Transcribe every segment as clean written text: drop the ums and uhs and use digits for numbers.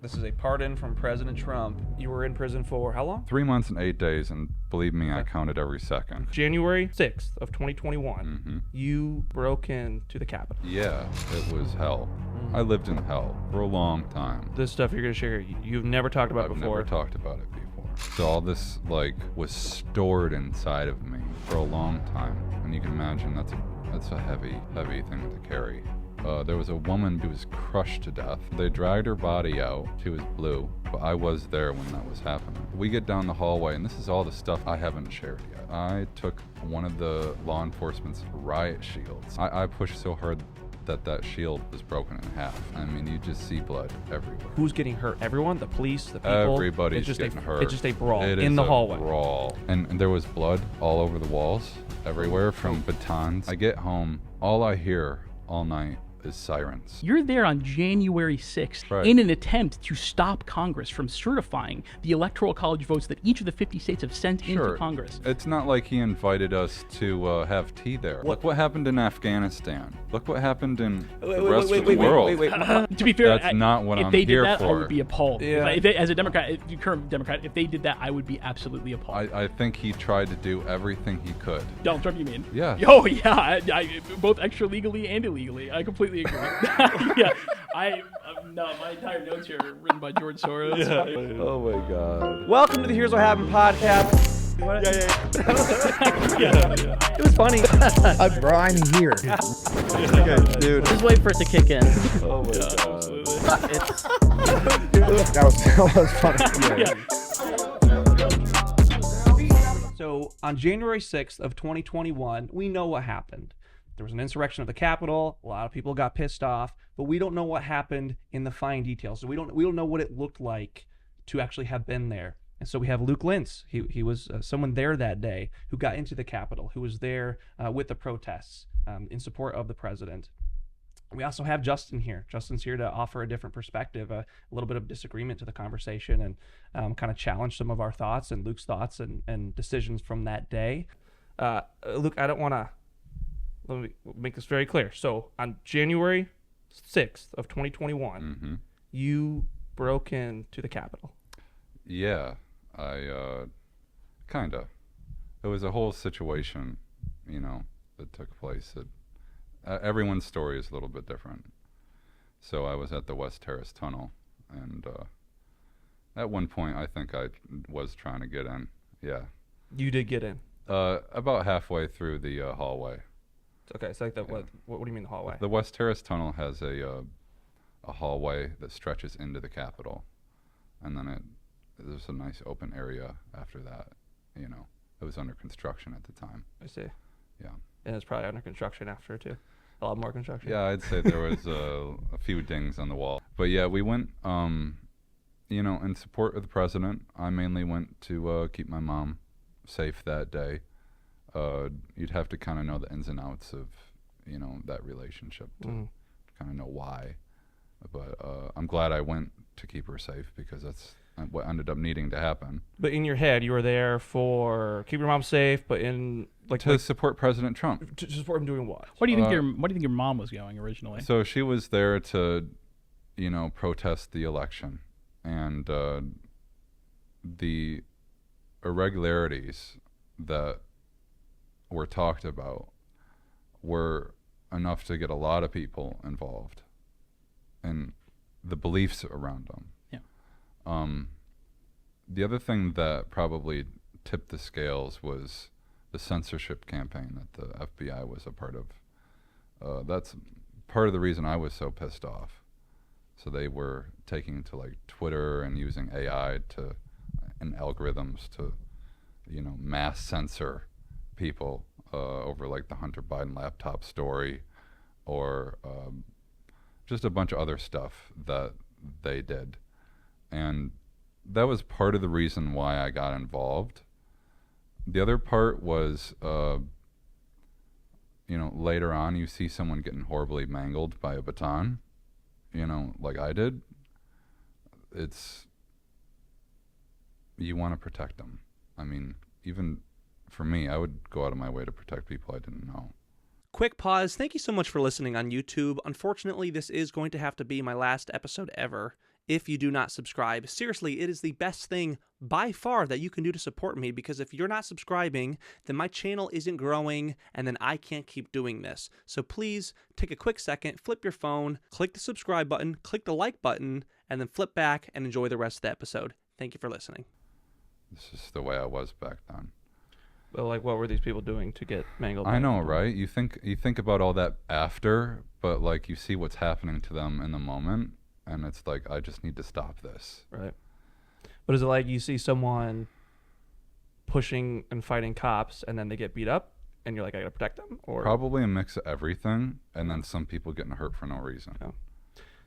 This is a pardon from President Trump. You were in prison for how long? 3 months and 8 days, and believe me, I counted every second. January 6th of 2021, Mm-hmm. you broke into the Capitol. Yeah, it was hell. I lived in hell for a long time. This stuff you're going to share, you've never talked about I've before. never talked about it before. So all this, was stored inside of me for a long time. And you can imagine that's a heavy thing to carry. There was a woman who was crushed to death. They dragged her body out. She was blue, but I was there when that was happening. We get down the hallway, and this is all the stuff I haven't shared yet. I took one of the law enforcement's riot shields. I pushed so hard that shield was broken in half. I mean, you just see blood everywhere. Who's getting hurt? Everyone? The police? The people? Everybody's getting hurt. It's just a brawl It in is the a hallway. Brawl. And there was blood all over the walls, everywhere from batons. I get home, all I hear all night is sirens. You're there on January 6th Right. in an attempt to stop Congress from certifying the Electoral College votes that each of the 50 states have sent into Congress. It's not like he invited us to have tea there. Look what happened in Afghanistan. Look what happened in the rest of the world. To be fair, That's not what if I'm they did here that, I for. would be appalled. Yeah. If they, as a Democrat, current Democrat, if they did that, I would be absolutely appalled. I think he tried to do everything he could. Donald Trump, you mean? Yeah. Oh, yeah. I both extra legally and illegally. I completely agree. Yeah. No, my entire notes here are written by George Soros. Oh my God. Welcome to the Here's What Happened podcast. Yeah. It was funny. I'm Brian here. Okay, dude. Just wait for it to kick in. Oh my God. It's That was funny. So on January 6th of 2021, we know what happened. There was an insurrection of the Capitol. A lot of people got pissed off, but we don't know what happened in the fine details. So we don't know what it looked like to actually have been there. And so we have Luke Lints. He was someone there that day who got into the Capitol, who was there with the protests in support of the president. We also have Justin here. Justin's here to offer a different perspective, a little bit of disagreement to the conversation, and kind of challenge some of our thoughts and Luke's thoughts and decisions from that day. Luke, I don't want to. Let me make this very clear. So on January 6th of 2021, you broke into the Capitol. Yeah, I kinda. It was a whole situation, that took place. Everyone's story is a little bit different. So I was at the West Terrace Tunnel, and at one point I think I was trying to get in. Yeah. You did get in. About halfway through the hallway. Okay, it's like that. Yeah. What do you mean the hallway? The West Terrace Tunnel has a hallway that stretches into the Capitol, and then there's a nice open area after that. It was under construction at the time. I see. Yeah. And it's probably under construction after too. A lot more construction. Yeah, I'd say there was a few dings on the wall. But yeah, we went, in support of the president. I mainly went to keep my mom safe that day. You'd have to kind of know the ins and outs of, that relationship to kind of know why. But I'm glad I went to keep her safe because that's what ended up needing to happen. But in your head, you were there for keep your mom safe, but to support President Trump. To support him doing what? What do you think your mom was going originally? So she was there to, protest the election, and the irregularities that were talked about were enough to get a lot of people involved, and the beliefs around them. Yeah. The other thing that probably tipped the scales was the censorship campaign that the FBI was a part of. That's part of the reason I was so pissed off. So they were taking to Twitter and using AI and algorithms to, mass censor people over the Hunter Biden laptop story, or just a bunch of other stuff that they did. And that was part of the reason why I got involved. The other part was, later on you see someone getting horribly mangled by a baton, like I did. You want to protect them. I mean, even for me, I would go out of my way to protect people I didn't know. Quick pause. Thank you so much for listening on YouTube. Unfortunately, this is going to have to be my last episode ever. if you do not subscribe. Seriously, it is the best thing by far that you can do to support me, because if you're not subscribing, then my channel isn't growing and then I can't keep doing this. So please take a quick second, flip your phone, click the subscribe button, click the like button, and then flip back and enjoy the rest of the episode. Thank you for listening. This is the way I was back then. Well, like, what were these people doing to get mangled? I know, right? You think about all that after, but like you see what's happening to them in the moment, and it's like, I just need to stop this. Right. But is it like you see someone pushing and fighting cops, and then they get beat up, and you're like, I gotta protect them? Or Probably a mix of everything, and then some people getting hurt for no reason. Oh.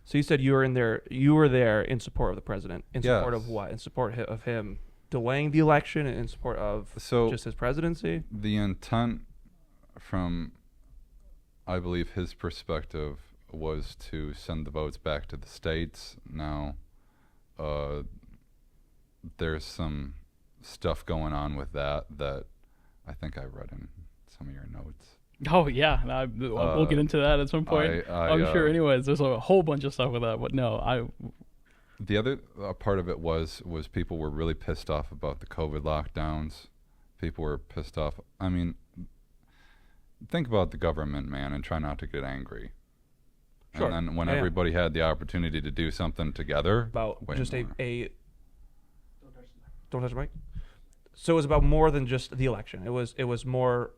So you said you were there in support of the president. In support of Yes. what? In support of him delaying the election, and in support of just his presidency? The intent from, I believe, his perspective was to send the votes back to the states. Now, there's some stuff going on with that I think I read in some of your notes. Oh yeah, we'll get into that at some point. I'm sure. Anyways, there's a whole bunch of stuff with that, but no, The other part of it was people were really pissed off about the COVID lockdowns. People were pissed off. I mean, think about the government, man, and try not to get angry. Sure. And then when everybody had the opportunity to do something together, About way just more. Don't touch the mic. So it was about more than just the election. It was more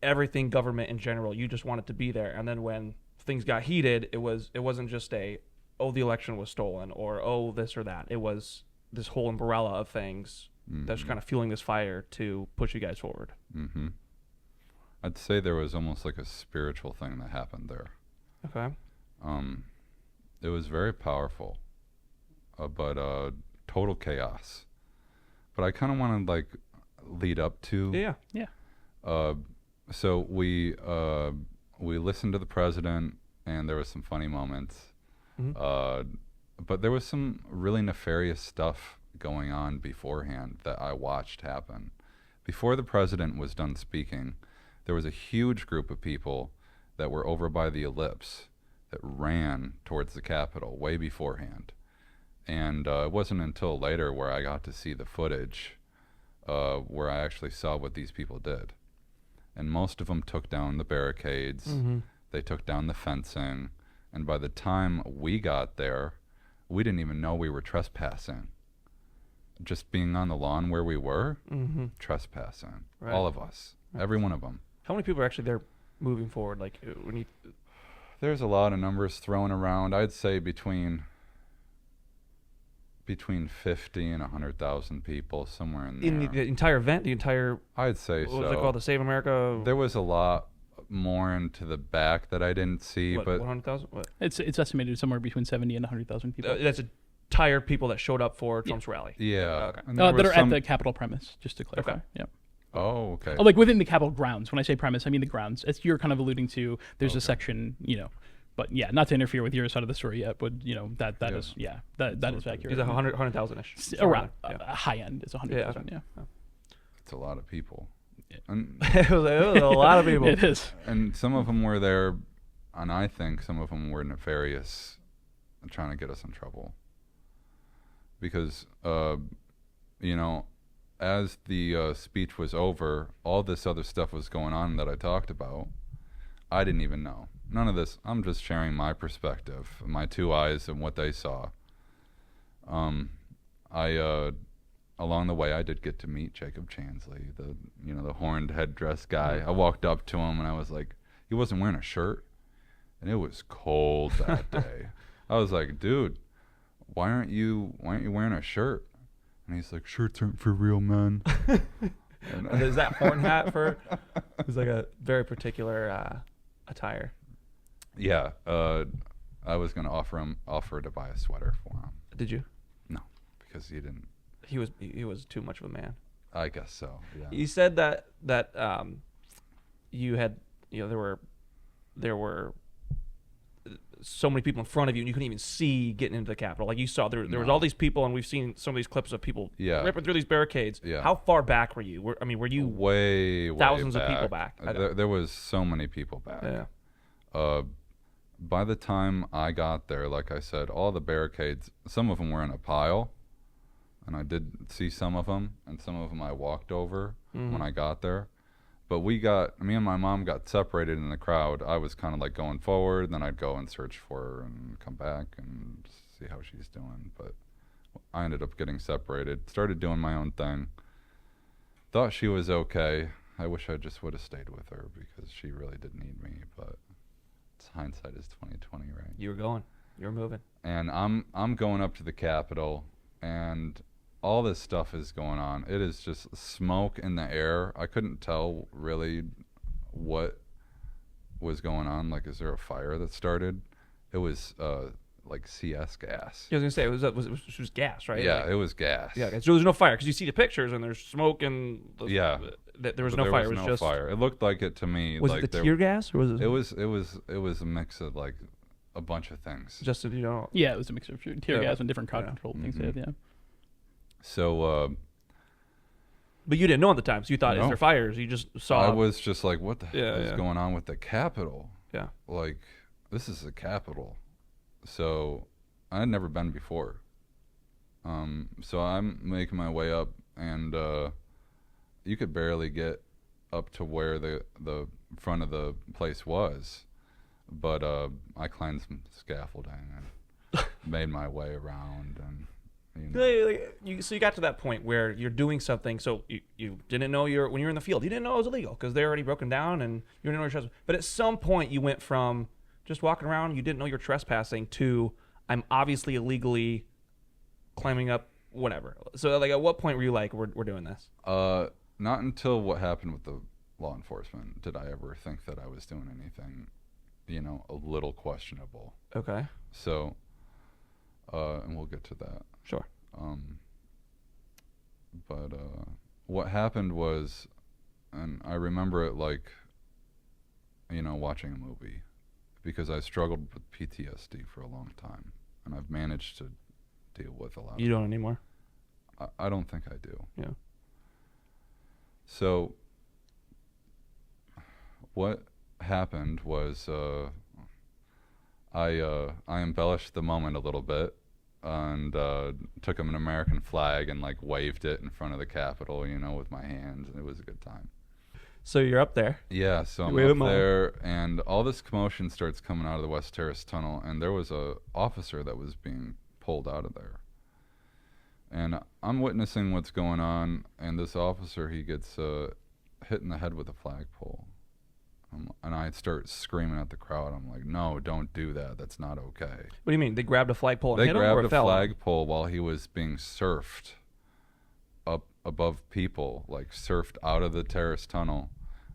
everything government in general. You just wanted to be there, and then when things got heated, it wasn't just the election was stolen, or this or that. It was this whole umbrella of things that's kind of fueling this fire to push you guys forward. Mm-hmm. I'd say there was almost like a spiritual thing that happened there. Okay. It was very powerful, but total chaos. But I kind of want to like lead up to yeah. So we listened to the president, and there was some funny moments. But there was some really nefarious stuff going on beforehand that I watched happen. Before the president was done speaking, there was a huge group of people that were over by the ellipse that ran towards the Capitol way beforehand. And it wasn't until later where I got to see the footage where I actually saw what these people did. And most of them took down the barricades. They took down the fencing. And by the time we got there, we didn't even know we were trespassing. Just being on the lawn where we were, trespassing. Right. All of us. Right. Every one of them. How many people are actually there moving forward? Like, when you... There's a lot of numbers thrown around. I'd say between 50 and 100,000 people, somewhere in there. In the entire event? The entire... I'd say what so. was it called? The Save America... There was a lot more into the back that I didn't see, what, but 100,000? What? It's estimated somewhere between 70 and 100,000 people. That's entire people that showed up for Trump's rally. yeah. Okay. And there That was are at the Capitol premise, just to clarify. Okay. Yeah. Oh, okay. Oh, like within the Capitol grounds. When I say premise, I mean the grounds. As you're kind of alluding to, there's a section, but yeah, not to interfere with your side of the story yet, but that is that is accurate. It's 100,000-ish. Around high end is 100,000. Yeah. It's a lot of people. And, It was a lot of people. It is. and some of them were there, and I think some of them were nefarious, trying to get us in trouble. Because, as the speech was over, all this other stuff was going on that I talked about. I didn't even know. None of this. I'm just sharing my perspective, my two eyes, and what they saw. Along the way, I did get to meet Jacob Chansley, the horned headdress guy. I walked up to him and I was like, he wasn't wearing a shirt, and it was cold that day. I was like, dude, why aren't you wearing a shirt? And he's like, shirts aren't for real men. And is that horn hat for? It's like a very particular attire. Yeah, I was gonna offer to buy a sweater for him. Did you? No, because he didn't. He was too much of a man. I guess so. Yeah. You said that you had there were so many people in front of you, and you couldn't even see getting into the Capitol. Like, you saw there was all these people, and we've seen some of these clips of people ripping through these barricades. Yeah. How far back were you? Were you way thousands back. of people back? There was so many people back. Yeah. by the time I got there, like I said, all the barricades, some of them were in a pile, and I did see some of them, and some of them I walked over when I got there. But me and my mom got separated in the crowd. I was kind of like going forward, and then I'd go and search for her and come back and see how she's doing. But I ended up getting separated, started doing my own thing. Thought she was okay. I wish I just would have stayed with her because she really did need me, but hindsight is 2020, right? You were moving. And I'm going up to the Capitol, and all this stuff is going on. It is just smoke in the air. I couldn't tell really what was going on. Like, is there a fire that started? It was like CS gas. I was gonna say it was gas, right? Yeah, Like, it was gas. yeah. So there's no fire because you see the pictures and there's smoke and Yeah. There was But no fire. Was It was no just fire. It looked like it to me. Was like it the tear gas or was it? It was a mix of like a bunch of things. Just so you know. Yeah, it was a mixture of tear Yeah. gas and different crowd Yeah. control things. They had, yeah. So But you didn't know at the time, so you thought, is No. there fires? You just saw. I was just like, what the Yeah, hell is yeah. going on with the Capitol? Yeah. Like, this is the Capitol. So I had never been before. So I'm making my way up, and you could barely get up to where the front of the place was. But I climbed some scaffolding and made my way around, and So you got to that point where you're doing something. So you didn't know when you were in the field, you didn't know it was illegal because they're already broken down and you didn't know you're trespassing. But at some point you went from just walking around, you didn't know you're trespassing, to I'm obviously illegally climbing up whatever. So like at what point were you like, we're doing this? not until what happened with the law enforcement did I ever think that I was doing anything, a little questionable. Okay. So, and we'll get to that. Sure. But what happened was, and I remember it like, watching a movie, because I struggled with PTSD for a long time, and I've managed to deal with a lot. You don't anymore? I don't think I do. Yeah. So what happened was I embellished the moment a little bit, and took him an American flag and like waved it in front of the Capitol, with my hands, and it was a good time. So you're up there. Yeah, so I'm up there, and all this commotion starts coming out of the West Terrace Tunnel, and there was a officer that was being pulled out of there. And I'm witnessing what's going on, and this officer, he gets hit in the head with a flagpole. And I start screaming at the crowd. I'm like, no, don't do that. That's not okay. What do you mean? They grabbed a flagpole and They hit him, or grabbed it a fell on him? flagpole while he was being surfed up above people, like surfed out of the terrace tunnel,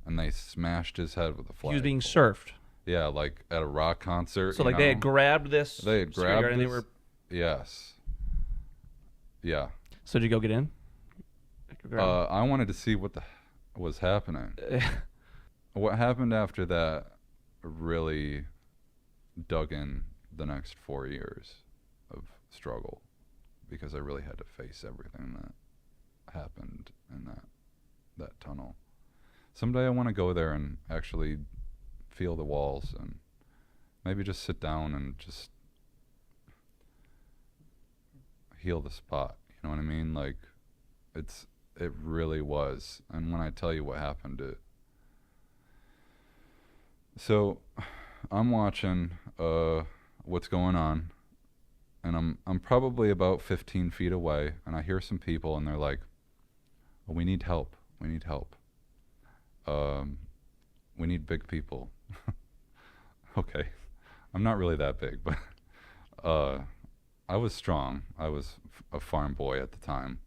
and they smashed his head with a flagpole. He was being surfed. Yeah, like at a rock concert. So like they had grabbed this. They had security guard grabbed and they this. were. Yes. Yeah. So did you go get in? I wanted to see what was happening. What happened after that really dug in the next 4 years of struggle, because I really had to face everything that happened in that tunnel. Someday I want to go there and actually feel the walls and maybe just sit down and just heal the spot. You know what I mean? Like, it really was. And when I tell you what happened, so I'm watching what's going on, and I'm probably about 15 feet away, and I hear some people, and they're like, oh, we need help. We need help. We need big people. Okay. I'm not really that big, but I was strong. I was a farm boy at the time.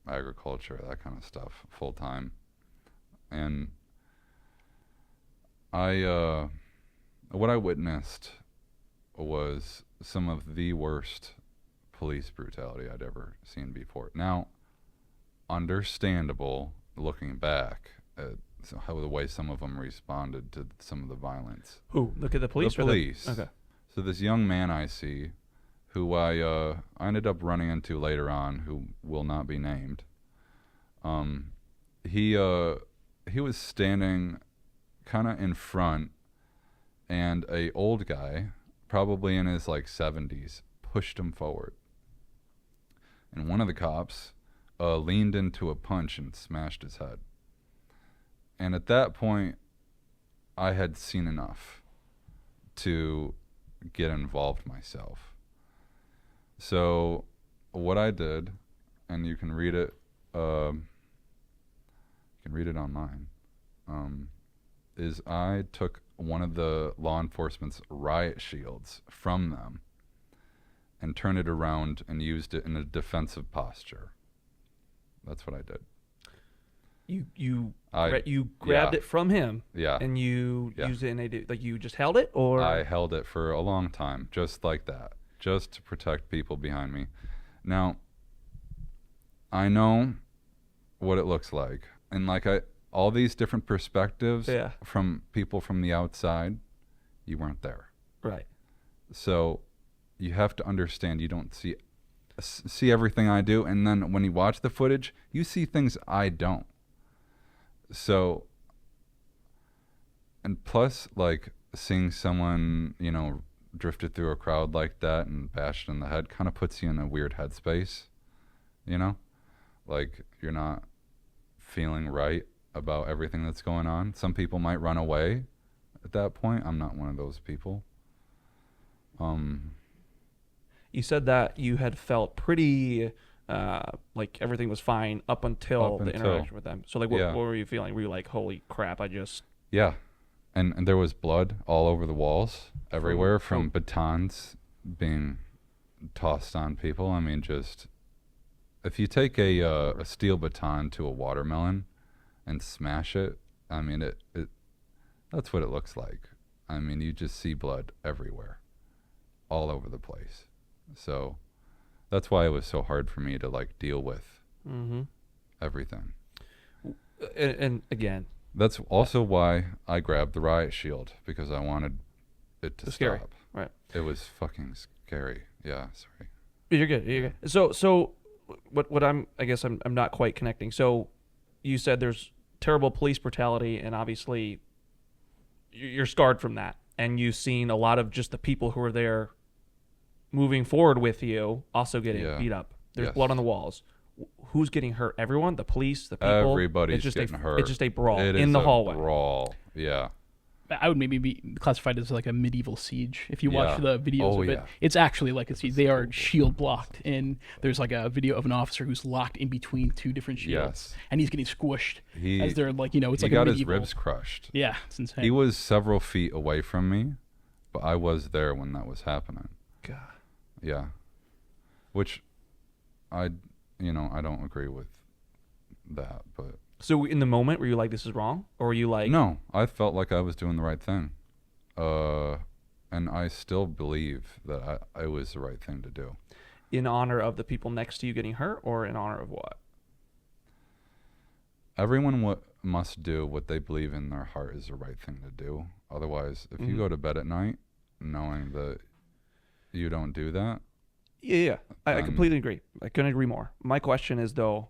Agriculture, that kind of stuff, full time. And what I witnessed was some of the worst police brutality I'd ever seen before. Now, understandable looking back at how the way some of them responded to some of the violence. Who? Look at the police. The police. Okay. So this young man I see, who I ended up running into later on, who will not be named. He was standing kind of in front, and a old guy, probably in his like 70s, pushed him forward. And one of the cops leaned into a punch and smashed his head. And at that point, I had seen enough to get involved myself. So what I did, and you can read it, online, is I took one of the law enforcement's riot shields from them and turned it around and used it in a defensive posture. That's what I did. You grabbed it from him. Yeah. And you used it in like you just held it, or I held it for a long time, just like that, just to protect people behind me. Now, I know what it looks like, and like all these different perspectives from people from the outside, you weren't there. Right. So you have to understand you don't see everything I do, and then when you watch the footage, you see things I don't. So, and plus, like, seeing someone, drifted through a crowd like that and bashed in the head kind of puts you in a weird headspace, like you're not feeling right about everything that's going on. Some people might run away at that point. I'm not one of those people. You said that you had felt pretty like everything was fine up until the interaction with them. So like what were you feeling? Were you like, holy crap, Yeah. And there was blood all over the walls everywhere from batons being tossed on people. I mean, just if you take a steel baton to a watermelon and smash it, I mean, it that's what it looks like. I mean, you just see blood everywhere, all over the place. So that's why it was so hard for me to like deal with everything. And again, that's also why I grabbed the riot shield, because I wanted it to scary. stop. Right. It was fucking scary. Yeah, sorry. You're good. So what I'm not quite connecting. So you said there's terrible police brutality, and obviously you're scarred from that, and you've seen a lot of just the people who are there moving forward with you also getting beat up. There's blood on the walls. Who's getting hurt? Everyone? The police? The people? Everybody's getting hurt. It's just a brawl It in is the a hallway. Brawl. Yeah. I would maybe be classified as like a medieval siege. If you watch the videos of it, yeah. it's actually like a siege. They are shield blocked, and there's like a video of an officer who's locked in between two different shields, and he's getting squished as they're like, it's like a medieval. He got his ribs crushed. Yeah, it's insane. He was several feet away from me, but I was there when that was happening. God. Yeah. Which I don't agree with that, but. So in the moment, were you like, this is wrong? Or were you like... No, I felt like I was doing the right thing. And I still believe that it was the right thing to do. In honor of the people next to you getting hurt, or in honor of what? Everyone must do what they believe in their heart is the right thing to do. Otherwise, if you go to bed at night knowing that you don't do that... Yeah. I completely agree. I couldn't agree more. My question is, though...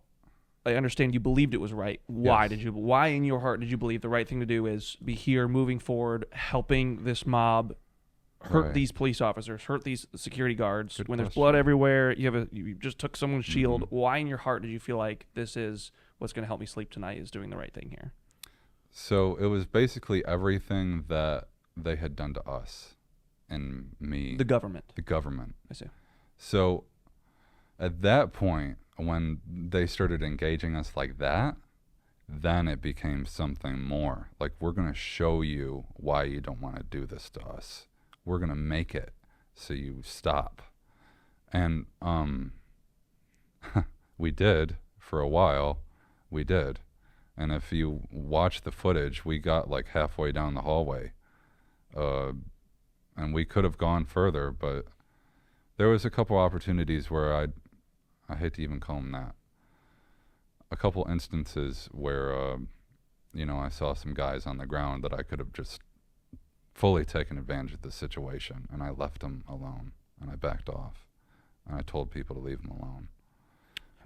I understand you believed it was right. Why in your heart did you believe the right thing to do is be here, moving forward, helping this mob hurt these police officers, hurt these security guards? When there's blood everywhere, you just took someone's shield. Why in your heart did you feel like this is what's going to help me sleep tonight, is doing the right thing here? So it was basically everything that they had done to us and me. The government. I see. So at that point, when they started engaging us like that, then it became something more. Like, we're going to show you why you don't want to do this to us. We're going to make it so you stop. And we did for a while. We did. And if you watch the footage, we got like halfway down the hallway. And we could have gone further, but there was a couple opportunities where I hate to even call them that. A couple instances where, I saw some guys on the ground that I could have just fully taken advantage of the situation, and I left them alone, and I backed off, and I told people to leave them alone.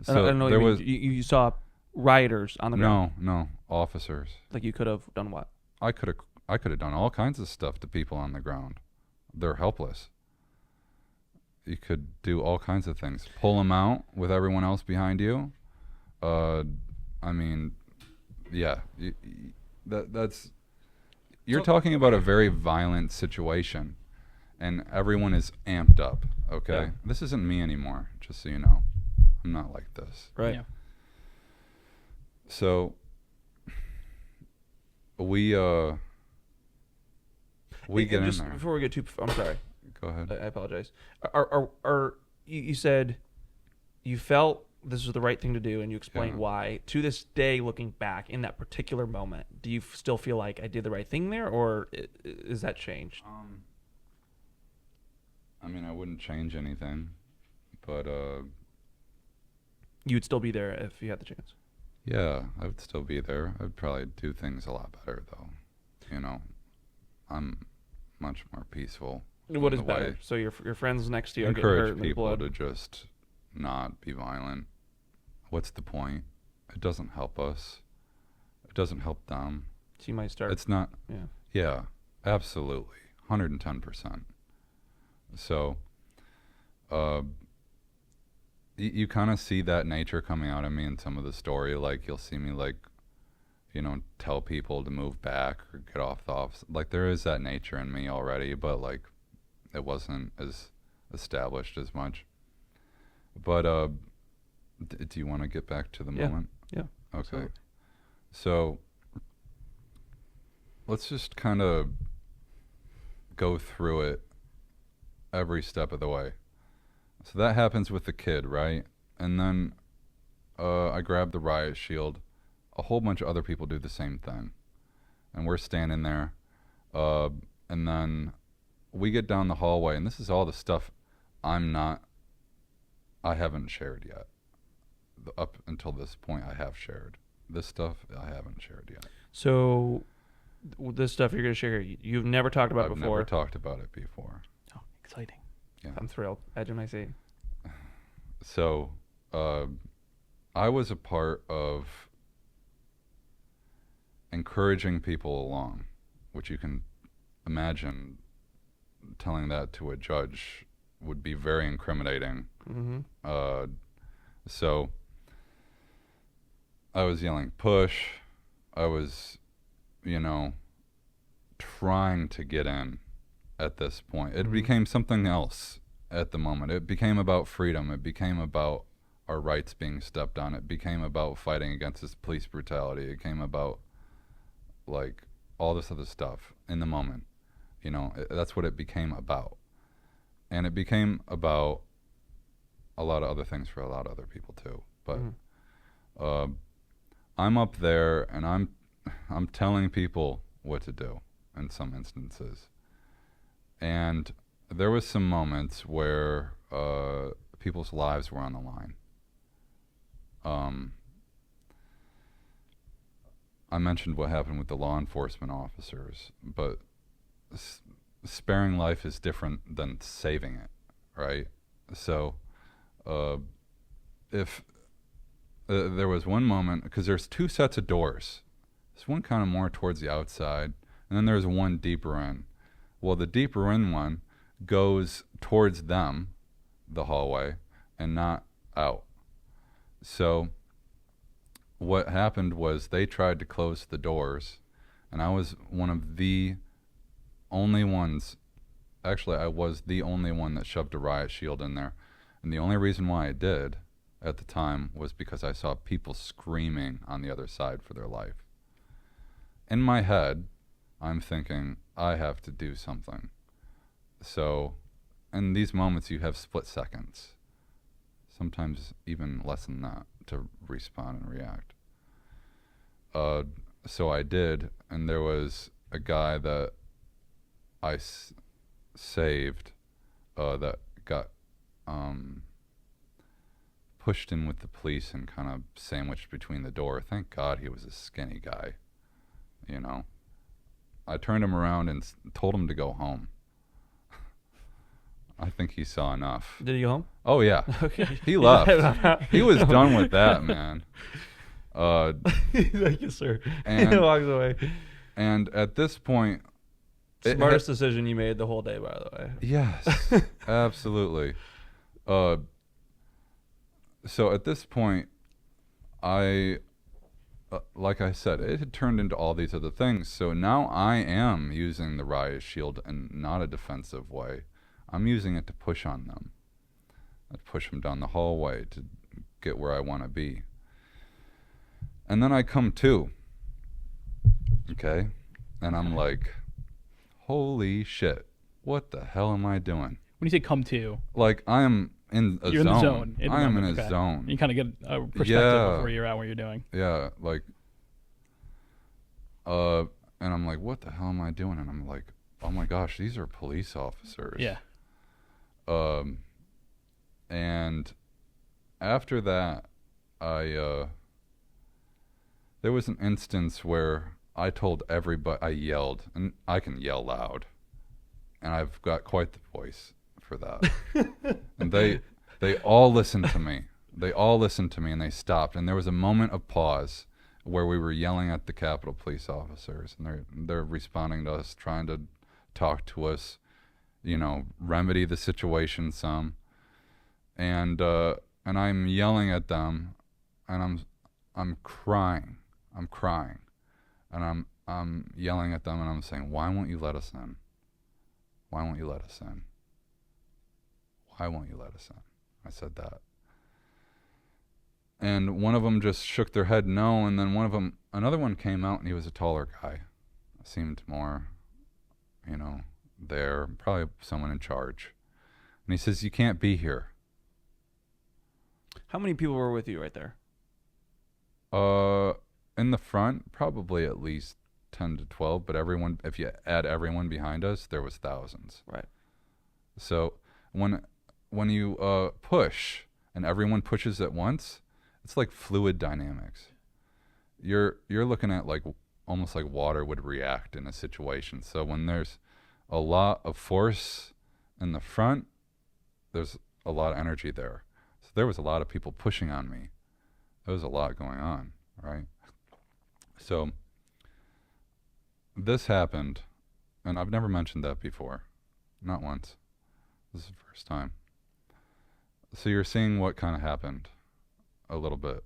So I don't know what you saw rioters on the ground. No, officers. Like, you could have done what? I could I could have done all kinds of stuff to people on the ground. They're helpless. You could do all kinds of things. Pull them out with everyone else behind you. I mean, yeah, that's. You're talking about a very violent situation, and everyone is amped up. Okay, Yeah. This isn't me anymore. Just so you know, I'm not like this. Right. Yeah. So we get in just there. before we get too, I'm sorry. Go ahead. I apologize. Are you said you felt this was the right thing to do, and you explained Yeah. why. To this day, looking back in that particular moment, do you still feel like I did the right thing there, or is that changed? I mean, I wouldn't change anything, but You'd still be there if you had the chance. yeah, I would still be there. I'd probably do things a lot better, though. You know, I'm much more peaceful. What in is the better? way. So your friends next to you are getting hurt Encourage in the people blood. to just not be violent. What's the point? It doesn't help us. It doesn't help them. So you might start. It's not. Yeah. Yeah, absolutely, 110%. So, you kind of see that nature coming out of me in some of the story. Like you'll see me like, tell people to move back or get off the office. Like there is that nature in me already, but like it wasn't as established as much. But do you want to get back to the Yeah. moment? Yeah. Okay. Absolutely. So let's just kind of go through it every step of the way. So that happens with the kid, right? And then I grab the riot shield. A whole bunch of other people do the same thing. And we're standing there. And then we get down the hallway, and this is all the stuff I haven't shared yet. Up until this point, I have shared. This stuff, I haven't shared yet. So this stuff you're going to share, you've never talked about I've before. never talked about it before. Oh, exciting. Yeah. I'm thrilled. Edge of my seat. So, I was a part of encouraging people along, which you can imagine telling that to a judge would be very incriminating. Mm-hmm. So I was yelling, push. I was, trying to get in at this point. It Mhm. became something else at the moment. It became about freedom. It became about our rights being stepped on. It became about fighting against this police brutality. It came about, like, all this other stuff in the moment. That's what it became about. And it became about a lot of other things for a lot of other people too. But Mhm. I'm up there and I'm telling people what to do in some instances. And there was some moments where people's lives were on the line. I mentioned what happened with the law enforcement officers, but sparing life is different than saving it, right? So if there was one moment, because there's two sets of doors. There's one kind of more towards the outside, and then there's one deeper in. Well, the deeper in one goes towards them, the hallway, and not out. So what happened was they tried to close the doors, and I was one of the only ones, actually I was the only one that shoved a riot shield in there. And the only reason why I did at the time was because I saw people screaming on the other side for their life. In my head, I'm thinking, I have to do something. So in these moments, you have split seconds, sometimes even less than that, to respond and react. So I did, and there was a guy that I saved that got pushed in with the police and kind of sandwiched between the door. Thank God he was a skinny guy, I turned him around and told him to go home. I think he saw enough. Did he go home? Oh, yeah. Okay. He left. He was done with that, man. He's like, yes, sir. And- He walks away. And at this point, Smartest decision you made the whole day, by the way. yes, absolutely. So at this point, like I said, it had turned into all these other things. So now I am using the riot shield in not a defensive way. I'm using it to push on them. I push them down the hallway to get where I want to be. And then I come to, okay? And I'm like, holy shit, what the hell am I doing? When you say come to, Like, I am in a you're zone. in the zone. I am in a zone. You kind of get a perspective Yeah. of where you're at, what you're doing. Yeah, like, and I'm like, what the hell am I doing? And I'm like, oh my gosh, these are police officers. Yeah. And after that, there was an instance where I told everybody, I yelled, and I can yell loud, and I've got quite the voice for that. And they all listened to me. They all listened to me, and they stopped. And there was a moment of pause where we were yelling at the Capitol police officers, and they're responding to us, trying to talk to us, you know, remedy the situation some. And I'm yelling at them, and I'm crying. I'm crying, and I'm yelling at them, and I'm saying, "Why won't you let us in? Why won't you let us in? Why won't you let us in?" I said that. And one of them just shook their head no, and then another one came out, and he was a taller guy. Seemed more, you know, there, probably someone in charge. And he says, "You can't be here." How many people were with you right there? In the front, probably at least 10 to 12, but everyone, if you add everyone behind us, there was thousands. Right. So when you push and everyone pushes at once, it's like fluid dynamics. You're looking at like almost like water would react in a situation. So when there's a lot of force in the front, there's a lot of energy there. So there was a lot of people pushing on me. There was a lot going on, right? So this happened, and I've never mentioned that before. Not once. This is the first time. So you're seeing what kind of happened a little bit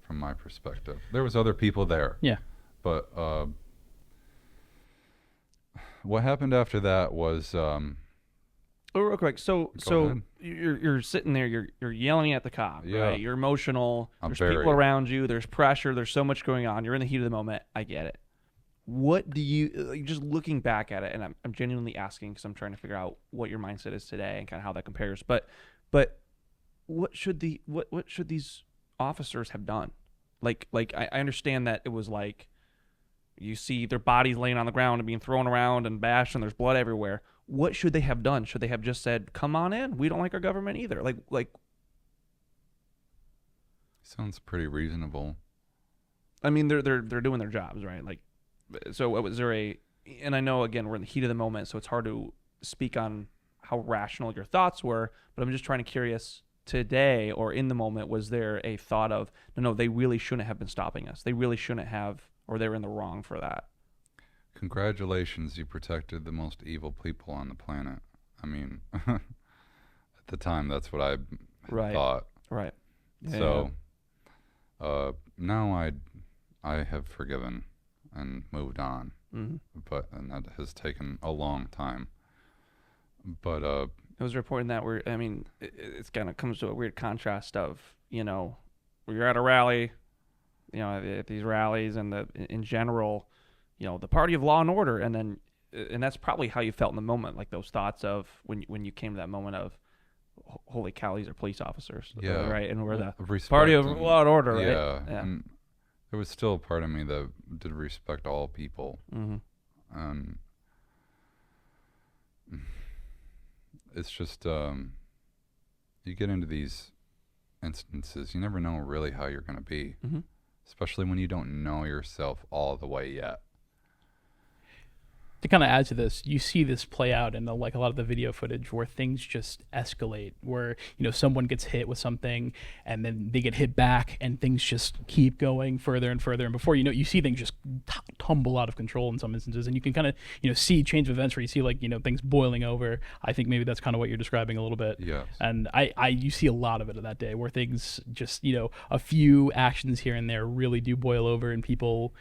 from my perspective. There was other people there. Yeah. But what happened after that was Oh, real quick. So ahead. you're sitting there. You're yelling at the cop. Yeah. Right? You're emotional. I'm There's very. people around you. There's pressure. There's so much going on. You're in the heat of the moment. I get it. What do you just looking back at it? And I'm genuinely asking because I'm trying to figure out what your mindset is today and kind of how that compares. But what should these officers have done? Like I understand that it was like you see their bodies laying on the ground and being thrown around and bashed and there's blood everywhere. What should they have done? Should they have just said, "Come on in. We don't like our government either." Like Sounds pretty reasonable. I mean, they're doing their jobs, right? Like, so was there and I know again we're in the heat of the moment, so it's hard to speak on how rational your thoughts were, but I'm just trying to curious today or in the moment, was there a thought of no, they really shouldn't have been stopping us. They really shouldn't have, or they were in the wrong for that. Congratulations, you protected the most evil people on the planet. I mean, at the time, that's what I Right. thought. Right. Yeah, So now I have forgiven and moved on, Mm-hmm. and that has taken a long time. But It was reporting that it's kind of comes to a weird contrast of, you know, where you're at a rally, you know, at these rallies and in general, you know, the party of law and order, and that's probably how you felt in the moment, like those thoughts of when you came to that moment of, holy cow, these are police officers, Yeah. right, and we're the respect party of and- law and order, right? Yeah, and there was still a part of me that did respect all people, Mm-hmm. and it's just you get into these instances, you never know really how you're going to be, Mm-hmm. especially when you don't know yourself all the way yet. to kind of add to this, you see this play out in like a lot of the video footage where things just escalate, where someone gets hit with something and then they get hit back and things just keep going further and further, and before you know, you see things just tumble out of control in some instances, and you can kind of see change of events where you see like things boiling over. I think maybe that's kind of what you're describing a little bit. Yes. And you see a lot of it that day where things just a few actions here and there really do boil over, and people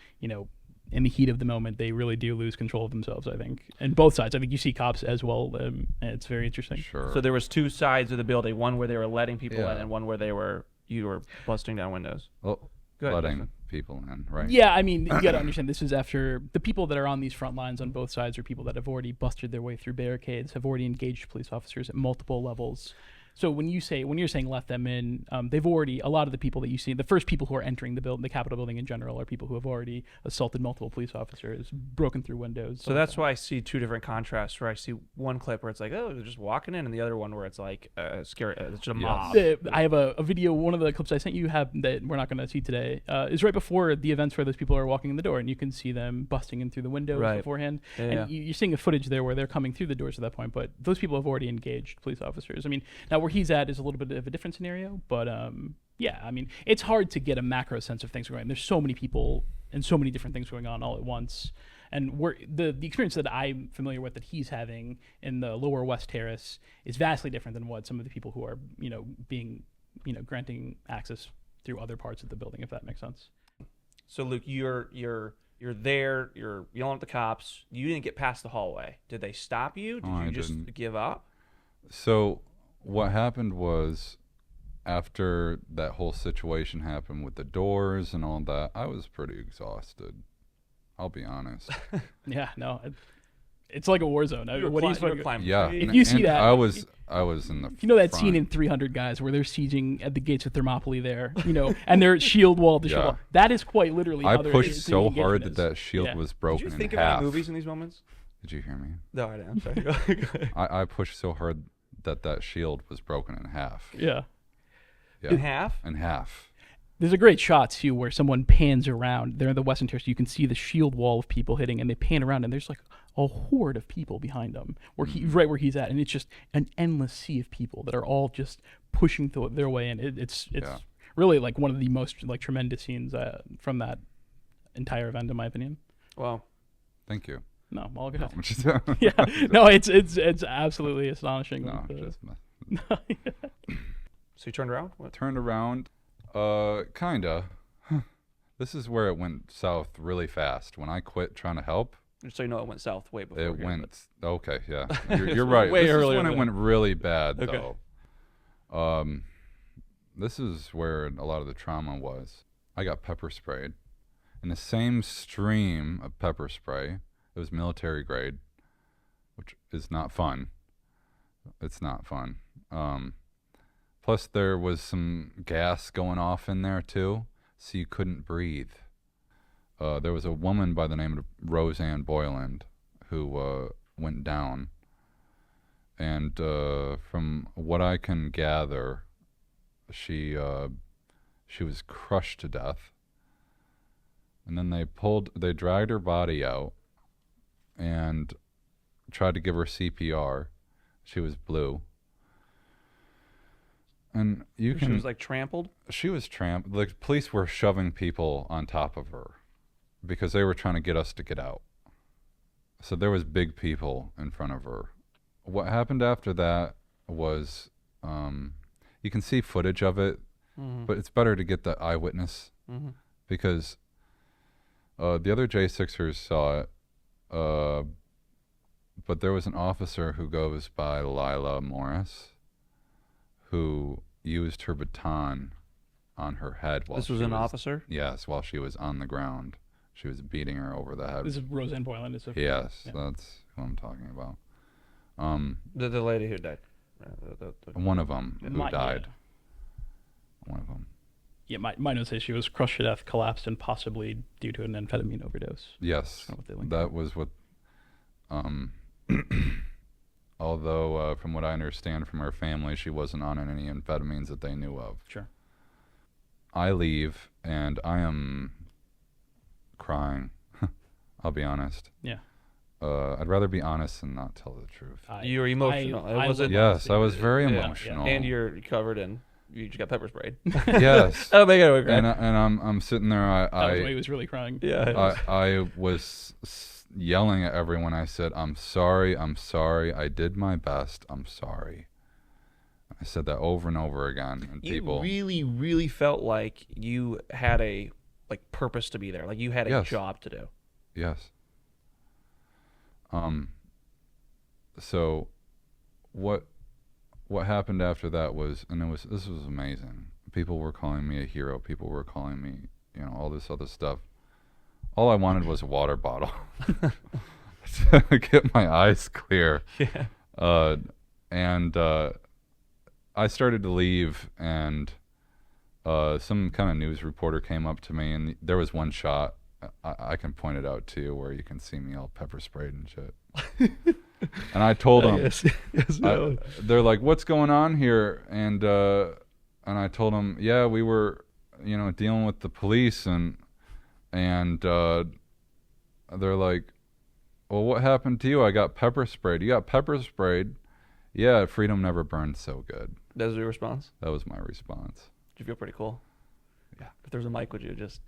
in the heat of the moment, they really do lose control of themselves, I think. And both sides. I think you see cops as well. And it's very interesting. Sure. So there was two sides of the building, one where they were letting people Yeah. in and one where you were busting down windows. Well, Go ahead, letting Weston. people in, right? Yeah, I mean, you got to understand, this is after the people that are on these front lines on both sides are people that have already busted their way through barricades, have already engaged police officers at multiple levels. So when you're saying let them in, they've already, a lot of the people that you see, the first people who are entering the Capitol building in general are people who have already assaulted multiple police officers, broken through windows. So that's why I see two different contrasts, where I see one clip where it's like, oh, they're just walking in, and the other one where it's like scary, it's just a mob. I have a video, one of the clips I sent you have that we're not going to see today, is right before the events where those people are walking in the door, and you can see them busting in through the windows Right. beforehand. Yeah, and yeah. you're seeing a footage there where they're coming through the doors at that point, but those people have already engaged police officers. I mean, now where he's at is a little bit of a different scenario, but yeah, I mean, it's hard to get a macro sense of things going on. There's so many people and so many different things going on all at once. And the experience that I'm familiar with that he's having in the lower West Terrace is vastly different than what some of the people who are, being, granting access through other parts of the building, if that makes sense. So Luke, you're there, you're yelling at the cops. You didn't get past the hallway. Did they stop you? Did Oh, you I just didn't. give up? So what happened was, after that whole situation happened with the doors and all that, I was pretty exhausted. I'll be honest. Yeah, no, it's like a war zone. You were What he's cli- you were climbing Yeah. trees. If you see and that- I was in the You know that front. scene in 300 Guys where they're sieging at the gates of Thermopylae there, and they're shield wall to shield Yeah. wall. That is quite literally I how they're pushed so engagement hard is. that shield Yeah. was Did broken you think in of half. any movies in these moments? Did you hear me? No, I didn't. I'm sorry. Go ahead. I pushed so hard that shield was broken in half. Yeah. Yeah. In half? In half. There's a great shot too where someone pans around. They're in the Weston Terrace. You can see the shield wall of people hitting, and they pan around, and there's like a horde of people behind them, right where he's at, and it's just an endless sea of people that are all just pushing their way in. It's Yeah. really like one of the most like tremendous scenes from that entire event, in my opinion. Well, Mm-hmm. Thank you. No, all good. No, I'm just- Yeah, no, it's absolutely astonishing. No, with the- just so you turned around? What? turned around. Kinda. This is where it went south really fast. When I quit trying to help, Just so you know, it went south way before it here, went. Okay, yeah, you're right. Way This is earlier when it than- went really bad, Okay. though. This is where a lot of the trauma was. I got pepper sprayed. In the same stream of pepper spray, it was military grade, which is not fun. It's not fun. Plus, there was some gas going off in there, too, so you couldn't breathe. There was a woman by the name of Roseanne Boyland who went down. And from what I can gather, she was crushed to death. And then they dragged her body out and tried to give her CPR. She was blue. And you She can. was like trampled? She was tramped. The police were shoving people on top of her because they were trying to get us to get out. So there was big people in front of her. What happened after that was, you can see footage of it, Mm-hmm. but it's better to get the eyewitness Mm-hmm. because the other J6ers saw it, but there was an officer who goes by Lila Morris who used her baton on her head while This was she an officer? Yes, while she was on the ground. She was beating her over the head. This is Roseanne Boyland. Yes, Yeah. that's who I'm talking about. The lady who died. One of them who My- died. yeah. One of them. Yeah, my notes say she was crushed to death, collapsed, and possibly due to an amphetamine overdose. Yes, That's what they linked that was what. Although, from what I understand from her family, she wasn't on any amphetamines that they knew of. Sure. I leave, and I am crying. I'll be honest. Yeah. I'd rather be honest than not tell the truth. You were emotional. I Was it? Yes, I was very Yeah. emotional. And you're covered in. You just got pepper sprayed. Yes. That'll make it okay. And I'm sitting there. That was when he was really crying. Yeah. I was yelling at everyone. I said, I'm sorry. I did my best. I'm sorry. I said that over and over again. And You people, really, really felt like you had a purpose to be there. Like you had a Yes. job to do. yes. So what happened after that was, and this was amazing. People were calling me a hero. People were calling me, all this other stuff. All I wanted was a water bottle to get my eyes clear. Yeah. And I started to leave, and some kind of news reporter came up to me, and there was one shot. I can point it out to you where you can see me all pepper sprayed and shit. And I told them, they're like, "What's going on here?" And I told them, "Yeah, we were, dealing with the police, and they're like, well, what happened to you? I got pepper sprayed. You got pepper sprayed? Yeah, freedom never burned so good." That was your response? That was my response. Did you feel pretty cool? Yeah. If there was a mic, would you just...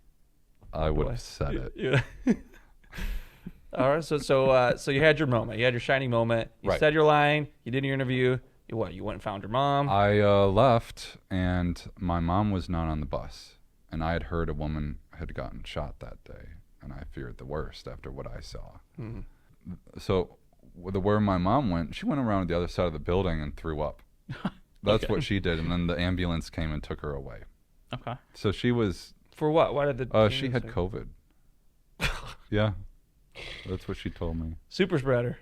I would away? have said it. Yeah. All right. So you had your moment. You had your shining moment. You Right. said your line. You did your interview. You went and found your mom. I left, and my mom was not on the bus. And I had heard a woman had gotten shot that day, and I feared the worst after what I saw. Mm-hmm. So where my mom went, she went around the other side of the building and threw up. That's Okay. what she did, and then the ambulance came and took her away. Okay. So she was, For what? Why did the... she had COVID. Yeah, that's what she told me. Super spreader.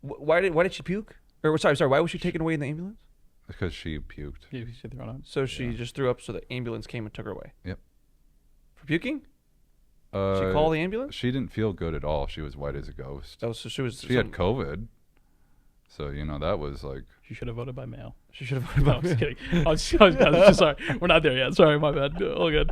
Why did she puke? Or sorry. Why was she taken away in the ambulance? Because she puked. Yeah, you said they're on. So she just threw up. So the ambulance came and took her away. Yep. For puking? She called the ambulance? She didn't feel good at all. She was white as a ghost. Oh, so she was... She had COVID. So, that was like... She should have voted by mail. She should have voted No, by I'm just kidding. I was just sorry. We're not there yet. Sorry, my bad. All good.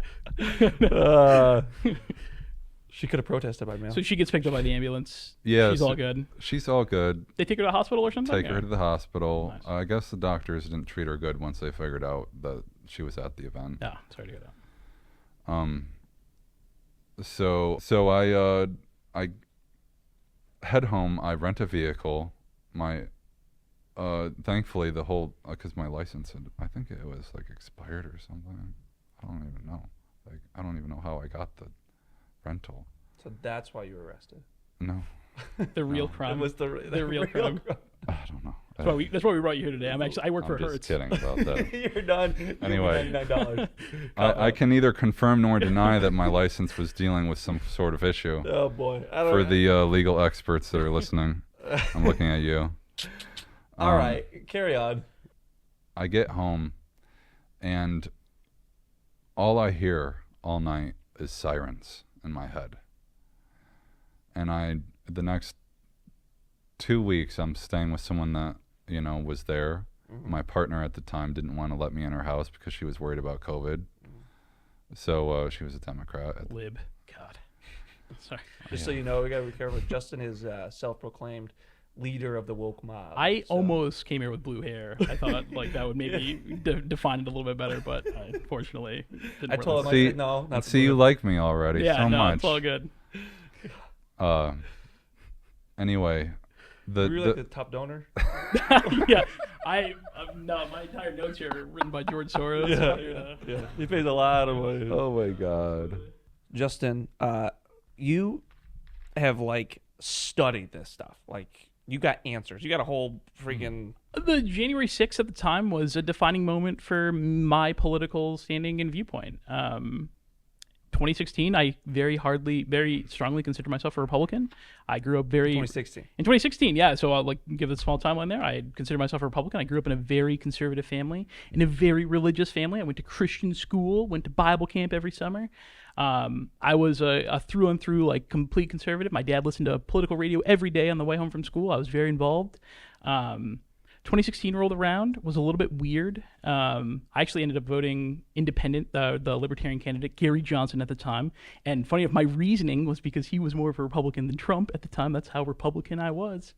She could have protested by mail. So she gets picked up by the ambulance. Yeah. She's all good. She's all good. They take her to the hospital or something? Take her or? to the hospital. Nice. I guess the doctors didn't treat her good once they figured out that she was at the event. No, sorry to hear that. So I head home. I rent a vehicle. Thankfully the whole, because my license I think it was expired or something. I don't even know. I don't even know how I got the rental. So that's why you were arrested. No, The real No. crime. It was the real crime. I don't know. That's why we brought you here today. I work for I'm just Hertz. kidding about that. You're done. Anyway. $99. I can neither confirm nor deny that my license was dealing with some sort of issue. Oh boy. I don't For know. the legal experts that are listening, I'm looking at you. All right, carry on. I get home, and all I hear all night is sirens in my head. And the next 2 weeks, I'm staying with someone that, was there. Mm-hmm. My partner at the time didn't want to let me in her house because she was worried about COVID. So she was a Democrat. Lib. God. Sorry. Just so you know, we gotta be careful. Justin is self-proclaimed leader of the woke mob. I so- almost came here with blue hair. I thought that would maybe define it a little bit better, but I unfortunately didn't. I told him, I See- said, no, not See, you like me already Yeah, so no, much. it's all good. Anyway, Were you like the top donor? Yeah, no, my entire notes here are written by George Soros. Yeah. He pays a lot of money. Oh my God. Justin, you have studied this stuff. You got answers. You got a whole freaking... The January 6th at the time was a defining moment for my political standing and viewpoint. 2016, I very strongly consider myself a Republican. I grew up very... 2016. In 2016, yeah. So I'll give a small timeline there. I consider myself a Republican. I grew up in a very conservative family, in a very religious family. I went to Christian school, went to Bible camp every summer. I was a through and through complete conservative. My dad listened to political radio every day on the way home from school. I was very involved. 2016 rolled around, was a little bit weird. I actually ended up voting independent, the Libertarian candidate, Gary Johnson at the time. And funny enough, my reasoning was because he was more of a Republican than Trump at the time. That's how Republican I was.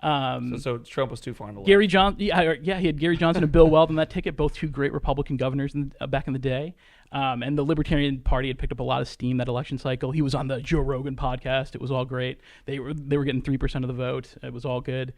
So Trump was too far on the left. Gary Johnson, he had Gary Johnson and Bill Weld on that ticket, both two great Republican governors back in the day. And the Libertarian Party had picked up a lot of steam that election cycle. He was on the Joe Rogan podcast. It was all great. They were getting 3% of the vote. It was all good.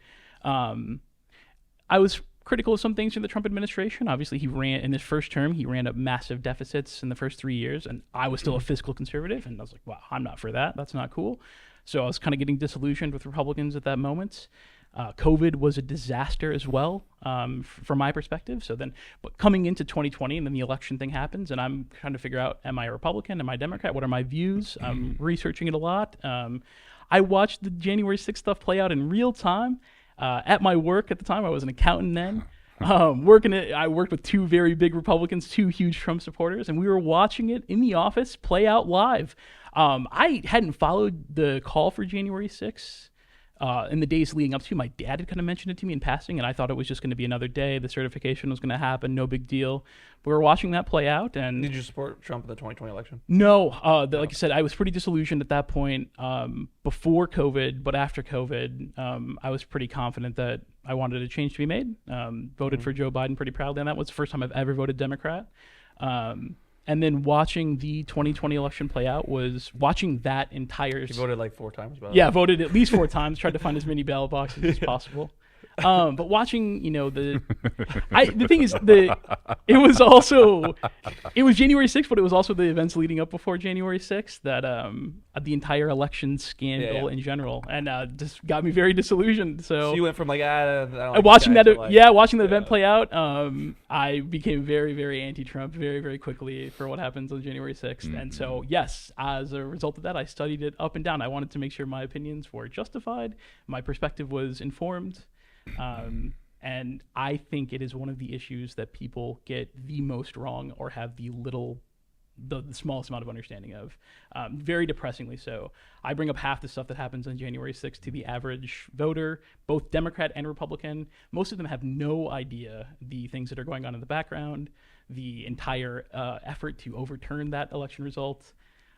I was critical of some things in the Trump administration. Obviously, he ran in his first term. He ran up massive deficits in the first 3 years, and I was still a fiscal conservative. And I was like, wow, I'm not for that. That's not cool. So I was kind of getting disillusioned with Republicans at that moment. COVID was a disaster as well, from my perspective. So then, but coming into 2020, and then the election thing happens, and I'm trying to figure out: am I a Republican? Am I a Democrat? What are my views? I'm researching it a lot. I watched the January 6th stuff play out in real time at my work at the time. I was an accountant then. I worked with two very big Republicans, two huge Trump supporters, and we were watching it in the office play out live. I hadn't followed the call for January 6th. In the days leading up to, my dad had kind of mentioned it to me in passing, and I thought it was just going to be another day. The certification was going to happen, no big deal. We were watching that play out, and Did you support Trump in the 2020 election? no, like I said, I was pretty disillusioned at that point before COVID, but after COVID, I was pretty confident that I wanted a change to be made. Voted for Joe Biden pretty proudly, and that was the first time I've ever voted Democrat. And then watching the 2020 election play out was watching that entire... You voted like 4 times? Yeah, voted at least 4 times. Tried to find as many ballot boxes as possible. But watching, the thing is, it was January 6th, but it was also the events leading up before January 6th that the entire election scandal in general, and just got me very disillusioned. So you went from like, I don't like watching that, like, watching the event play out, I became very, very anti-Trump very, very quickly for what happens on January 6th. And so, yes, as a result of that, I studied it up and down. I wanted to make sure my opinions were justified, my perspective was informed. And I think it is one of the issues that people get the most wrong or have the smallest amount of understanding of. Very depressingly so. I bring up half the stuff that happens on January 6th to the average voter, both Democrat and Republican. Most of them have no idea the things that are going on in the background, the entire effort to overturn that election result,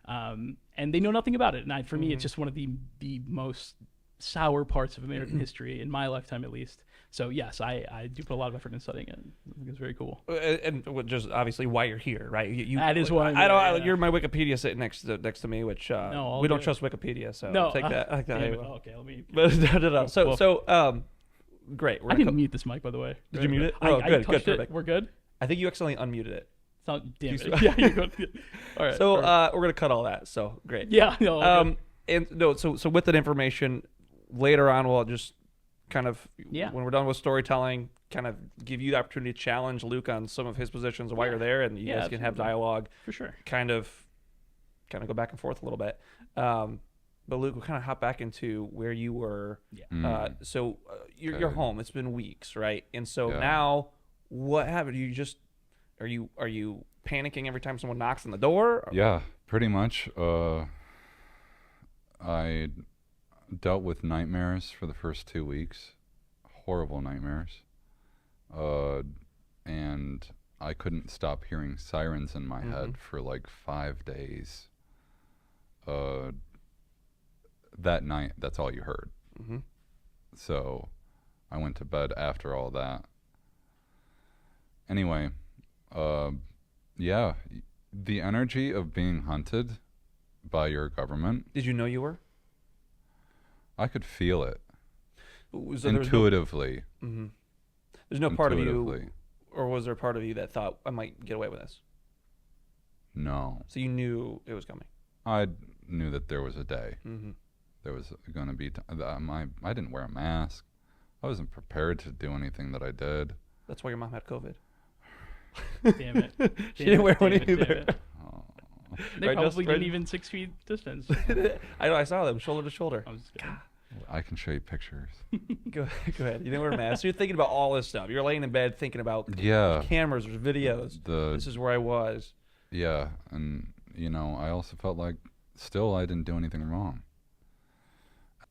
and they know nothing about it. And for me, it's just one of the most sour parts of American history in my lifetime, at least. So yes, I do put a lot of effort in studying it. I think it's very cool. And just obviously why you're here, right? That is why you're my Wikipedia sitting next to me, which we don't trust Wikipedia, so take that. Okay, let me. But no. So great. I didn't mute this mic, by the way. Did you mute it? Oh, good, perfect. We're good. I think you accidentally unmuted it. Damn it. Yeah, you're good. All right. So we're gonna cut all that. So great. Yeah. No. So with that information, later on we'll just kind of when we're done with storytelling, kind of give you the opportunity to challenge Luke on some of his positions while you're there, and you guys can have dialogue for sure. Kind of go back and forth a little bit. But Luke, we'll kind of hop back into where you were. Yeah. So you're home. It's been weeks, right? And so now, what happened? Are you panicking every time someone knocks on the door? Yeah, pretty much. I dealt with nightmares for the first 2 weeks, horrible nightmares, and I couldn't stop hearing sirens in my head for like 5 days. That night, that's all you heard. So I went to bed after all that. Anyway, the energy of being hunted by your government. Did you know you were? I could feel it So intuitively. There's no part of you, or was there a part of you that thought, I might get away with this? No. So you knew it was coming? I knew that there was a day. There was going to be... I didn't wear a mask. I wasn't prepared to do anything that I did. That's why your mom had COVID. Damn it. She didn't wear one either. They probably didn't even 6 feet distance. I know, I saw them shoulder to shoulder. I was just kidding. I can show you pictures. Go ahead. You didn't wear a mask. So you're thinking about all this stuff. You're laying in bed thinking about cameras, there's videos. This is where I was. Yeah, and I also felt like still I didn't do anything wrong.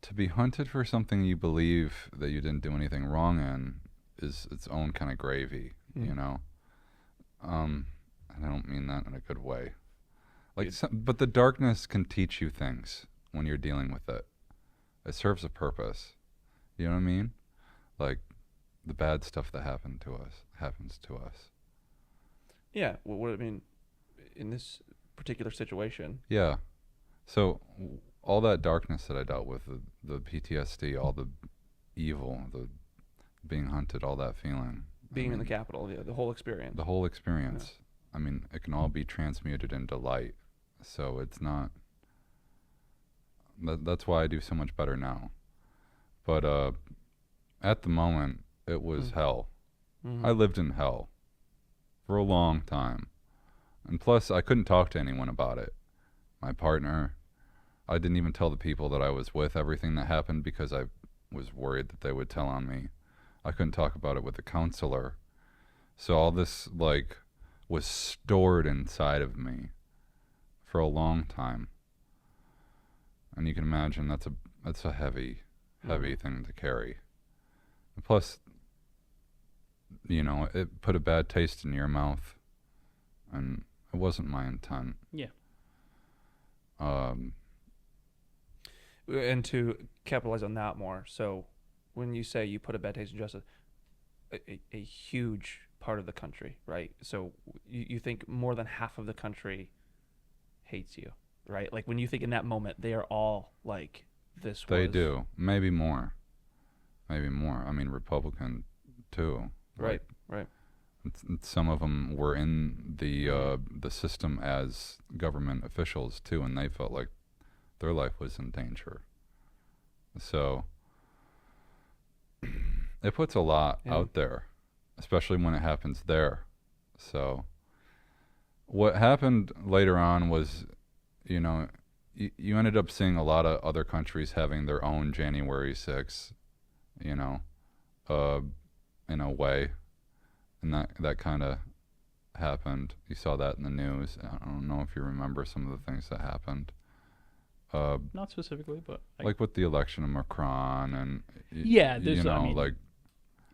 To be hunted for something you believe that you didn't do anything wrong in is its own kind of gravy, you know. And I don't mean that in a good way. Like, but the darkness can teach you things when you're dealing with it. It serves a purpose. You know what I mean? Like, the bad stuff that happens to us. Yeah. Well, what I mean, in this particular situation. Yeah. So all that darkness that I dealt with, the PTSD, all the evil, the being hunted, all that feeling. Being in the Capitol, the whole experience. The whole experience. Yeah. I mean, it can all be transmuted into light. So it's not... That's why I do so much better now. But at the moment, it was hell. I lived in hell for a long time. And plus, I couldn't talk to anyone about it. My partner, I didn't even tell the people that I was with everything that happened because I was worried that they would tell on me. I couldn't talk about it with a counselor. So all this, like, was stored inside of me for a long time. And you can imagine that's a heavy thing to carry. And plus, you know, it put a bad taste in your mouth, and it wasn't my intent. Yeah. And to capitalize on that more, so when you say you put a bad taste in justice, a huge part of the country, right? So you think more than half of the country hates you, right? Like when you think in that moment, they are all like, this They was... do. Maybe more. I mean, Republican too. Right. Some of them were in the system as government officials too, and they felt like their life was in danger. So it puts a lot out there, especially when it happens there. So what happened later on was, you know, you ended up seeing a lot of other countries having their own January 6th, you know, in a way. And that kind of happened. You saw that in the news. I don't know if you remember some of the things that happened. Not specifically, but like with the election of Macron and there's, you know, I mean, like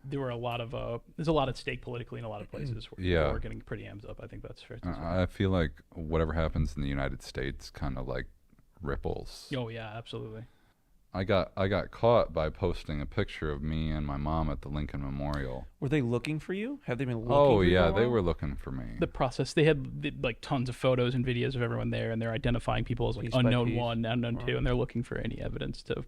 there were a lot of there's a lot at stake politically in a lot of places where people are getting pretty amped up. I think that's fair to say. I feel like whatever happens in the United States kind of like ripples. Oh yeah, absolutely. I got caught by posting a picture of me and my mom at the Lincoln Memorial. Were they looking for you? Have they been looking Oh for you? yeah, they were looking for me. The process, they had like tons of photos and videos of everyone there, and they're identifying people as like Piece by unknown piece. 1, unknown 2, and they're looking for any evidence to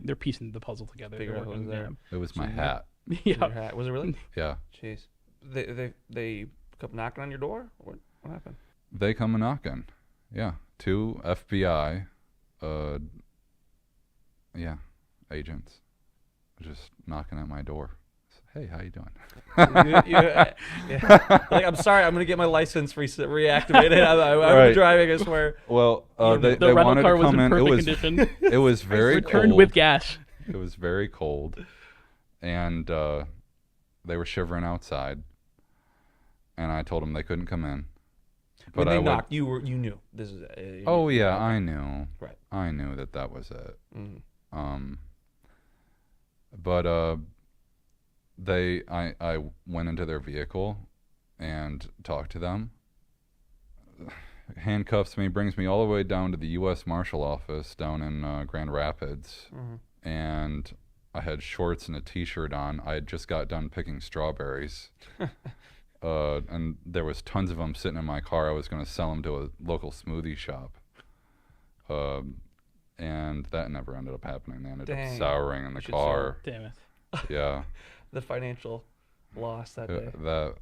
they're piecing the puzzle together. Figure They're out who's working, there. It was So my you- hat. Yeah. Your hat. Was it really? Yeah. Jeez. They come knocking on your door? What happened? They come a knocking. Yeah. 2 FBI agents just knocking at my door. Hey, how you doing? Like, I'm sorry, I'm gonna get my license reactivated. I'm Right. driving. I swear. Well, they the rental wanted car to was come in in. It perfect was condition. it was very Returned cold. with gas. It was very cold, and they were shivering outside. And I told them they couldn't come in. When But they I would. knocked, you knew this is. Oh yeah, I knew. Right. I knew that was it. Mm-hmm. But I went into their vehicle and talked to them. Handcuffs me, brings me all the way down to the U.S. Marshal office down in Grand Rapids, and I had shorts and a T-shirt on. I had just got done picking strawberries, and there was tons of them sitting in my car. I was going to sell them to a local smoothie shop. And that never ended up happening. They ended up souring in the should car. Damn it. Yeah. The financial loss that day. That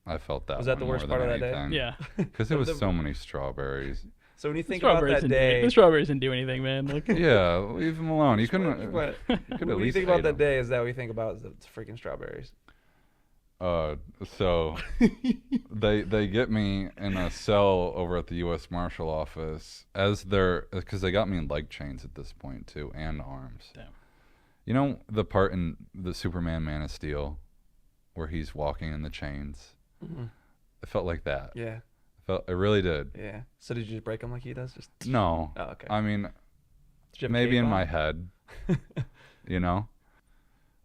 I felt that. Was that one the worst more part than of that day? anything. Yeah. Because it was so many strawberries. So when you think The about that day, the strawberries didn't do anything, man. Like, Yeah, leave them alone. You couldn't. But You could at when you least think about hate that 'em. day, is that what you think about is the freaking strawberries? So they get me in a cell over at the U.S. Marshal office because they got me in leg chains at this point too, and arms. Damn. You know the part in the Superman Man of Steel where he's walking in the chains? It felt like that. Yeah. It really did. Yeah. So did you just break them like he does? Just. No. Oh, okay. I mean, Did you have maybe tape in on? my head, you know.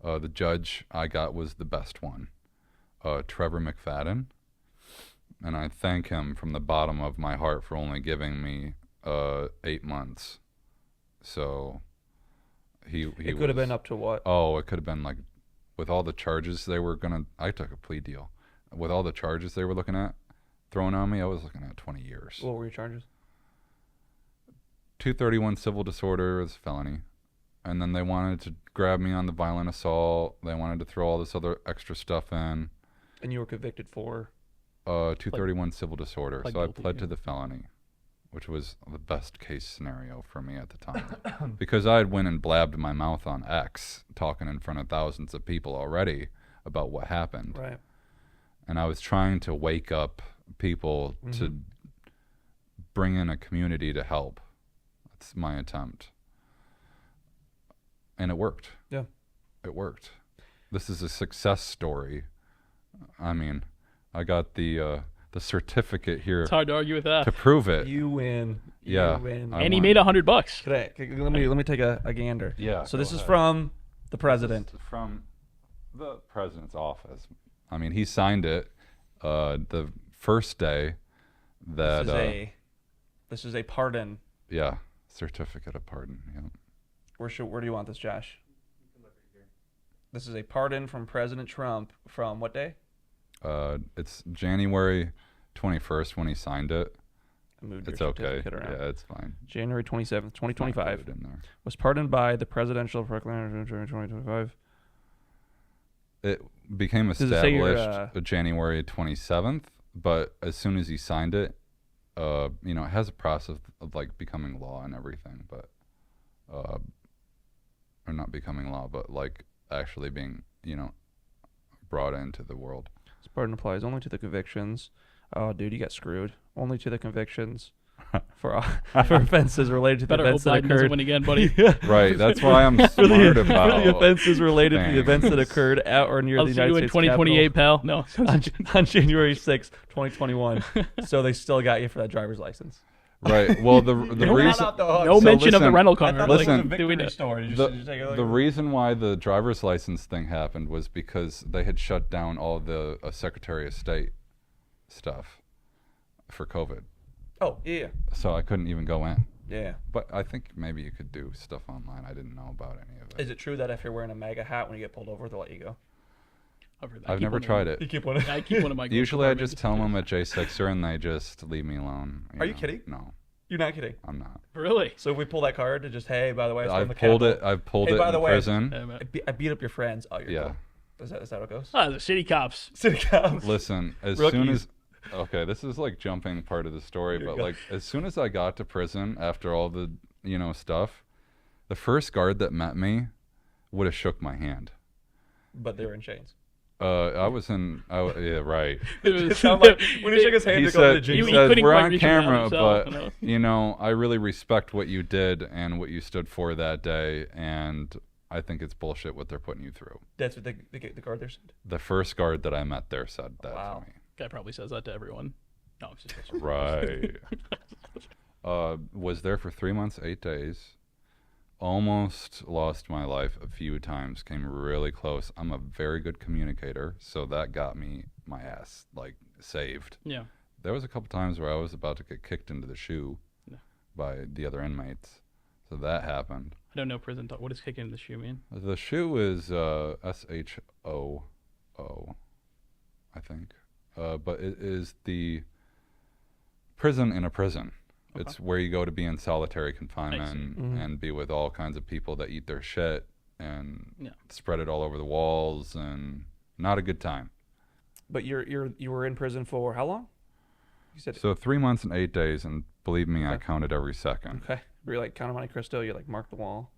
The judge I got was the best one, Trevor McFadden, and I thank him from the bottom of my heart for only giving me 8 months. So he It could have been up to what? Oh, it could have been like, with all the charges they were gonna. I took a plea deal. With all the charges they were looking at thrown on me, I was looking at 20 years. What were your charges? 231 civil disorder is felony, and then they wanted to grab me on the violent assault. They wanted to throw all this other extra stuff in. And you were convicted for? 231 civil disorder. like So I guilty, pled yeah. to the felony, which was the best case scenario for me at the time, because I had went and blabbed my mouth on X, talking in front of thousands of people already about what happened. Right. And I was trying to wake up people to bring in a community to help. That's my attempt. And it worked. Yeah. It worked. This is a success story. I mean, I got the certificate here It's hard to argue with that. to prove it. You win. Yeah. You win. I And he won. made $100. Okay, let me take a gander. Yeah, So go this is ahead. from the president. This is from the president's office. I mean, he signed it the first day that This is a pardon. yeah, certificate of pardon. Yeah. Where do you want this, Josh? This is a pardon from President Trump from what day? It's January 21st when he signed it. I moved your It's okay. certificate around. Yeah, it's fine. January 27th, It's not 2025. included in there. Was pardoned by the presidential proclamation 2025. It became Does it say your, established January 27th, but as soon as he signed it, it has a process of like becoming law and everything, but or not becoming law, but like actually being, brought into the world. This pardon applies only to the convictions. Oh, dude, you got screwed. Only to the convictions for offenses related to the Better hope events that Biden doesn't occurred. win again, buddy. Right. That's why I'm For smart the about offenses related to the events that things. occurred at or near I'll the see you United in States 2028, pal. No. Capitol on January 6th, 2021. So they still got you for that driver's license. Right. Well, the reason No So mention of the listen, rental I car. thought Listen, it was a do we victory know? story. the reason why the driver's license thing happened was because they had shut down all the Secretary of State stuff for COVID, Oh, yeah. so I couldn't even go in. Yeah. But I think maybe you could do stuff online. I didn't know about any of it. Is it true that if you're wearing a MAGA hat when you get pulled over, they'll let you go? I've never tried it. You keep one. I keep one of my. Usually I just tell them I'm a J6er and they just leave me alone. Are you kidding? No, You're not kidding. I'm not. Really? So if we pull that card to just, hey, by the way, I I've pulled it Hey, by in the way, prison. Yeah, man. I beat up your friends. Oh, you're Yeah. cool. Is that how it goes? Ah, the city cops. City cops. Listen, as Rookies. soon as okay, this is like jumping part of the story, Here you but go. like as soon as I got to prison after all the stuff, the first guard that met me would have shook my hand. But they were in chains. I was in. Yeah, right. It was, Sound like when he shook his hand He to go to the said, gym. he He said couldn't we're quite on reach around camera, himself, but you know? I really respect what you did and what you stood for that day, and I think it's bullshit what they're putting you through. That's what the guard there said. The first guard that I met there said that Wow. to me. Guy probably says that to everyone. No, I'm just Right. Was there for 3 months, 8 days. Almost lost my life a few times. Came really close. I'm a very good communicator, so that got me my ass like saved. Yeah. There was a couple times where I was about to get kicked into the shoe Yeah. by the other inmates, so that happened. I don't know prison talk. What does kicking in the shoe mean? The shoe is SHOO, I think, but it is the prison in a prison. Okay. It's where you go to be in solitary confinement Mhm. and be with all kinds of people that eat their shit and Yeah. spread it all over the walls, and not a good time. But you were in prison for how long? You said So 3 months and 8 days, and believe me, I Okay. counted every second. okay. Were you like Count of Monte Cristo? You like mark the wall.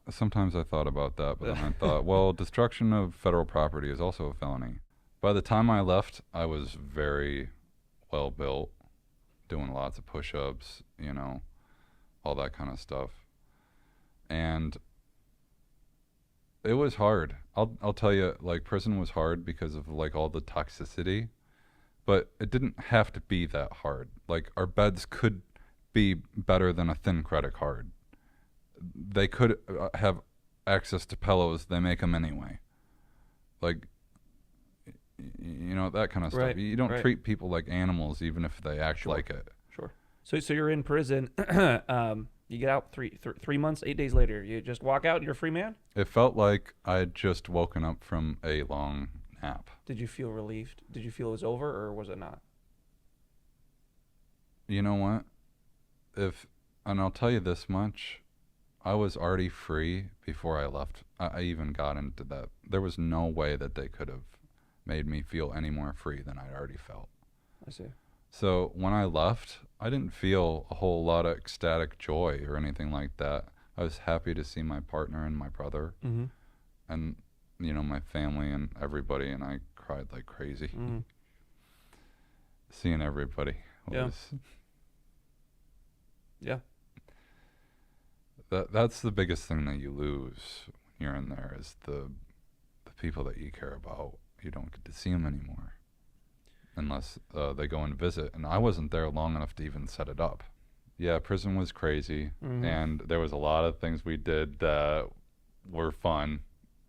Sometimes I thought about that, but then I thought, well, destruction of federal property is also a felony. By the time I left, I was very well built, doing lots of push-ups, all that kind of stuff. And it was hard. I'll tell you, like, prison was hard because of like all the toxicity, but it didn't have to be that hard. Like, our beds could be better than a thin credit card. They could have access to pillows, they make them anyway. Like, you know, that kind of stuff. Right, You don't right. treat people like animals, even if they act Sure. like it. Sure. So you're in prison. You get out 3 months, 8 days later. You just walk out and you're a free man? It felt like I had just woken up from a long nap. Did you feel relieved? Did you feel it was over, or was it not? You know what? And I'll tell you this much, I was already free before I left. I even got into that. There was no way that they could have made me feel any more free than I'd already felt. I see. So when I left, I didn't feel a whole lot of ecstatic joy or anything like that. I was happy to see my partner and my brother Mm-hmm. and, you know, my family and everybody, and I cried like crazy. Mm-hmm. Seeing everybody Yeah. was... Yeah. That's the biggest thing that you lose when you're in there is the people that you care about. You don't get to see them anymore unless they go and visit. And I wasn't there long enough to even set it up. Yeah, prison was crazy, Mhm. and there was a lot of things we did that were fun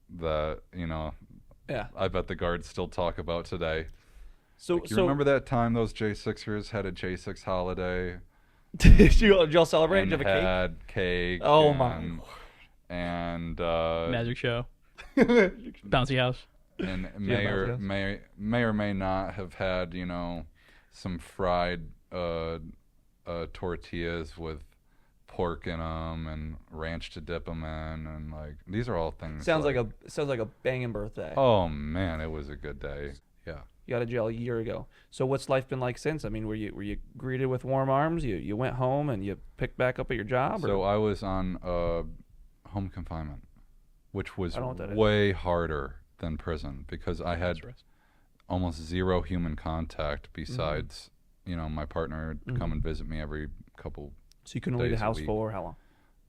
that, you know, Yeah. I bet the guards still talk about today. So Like, you remember that time those J6ers had a J6 holiday? did y'all celebrate? And Did you have a cake? had cake. Oh my and, and Magic show, bouncy house. and Yeah, may or may not have had, you know, some fried tortillas with pork in them and ranch to dip them in, and like these are all things. Sounds like a banging birthday. Oh man, it was a good day. Yeah. You got out of jail a year ago. So what's life been like since? I mean, were you greeted with warm arms? You went home and you picked back up at your job? So Or? I was on home confinement, which was I don't know what that is. way harder than prison because I had House arrest. almost zero human contact besides, you know, my partner would come and visit me every couple. So you couldn't leave the days a house week. for how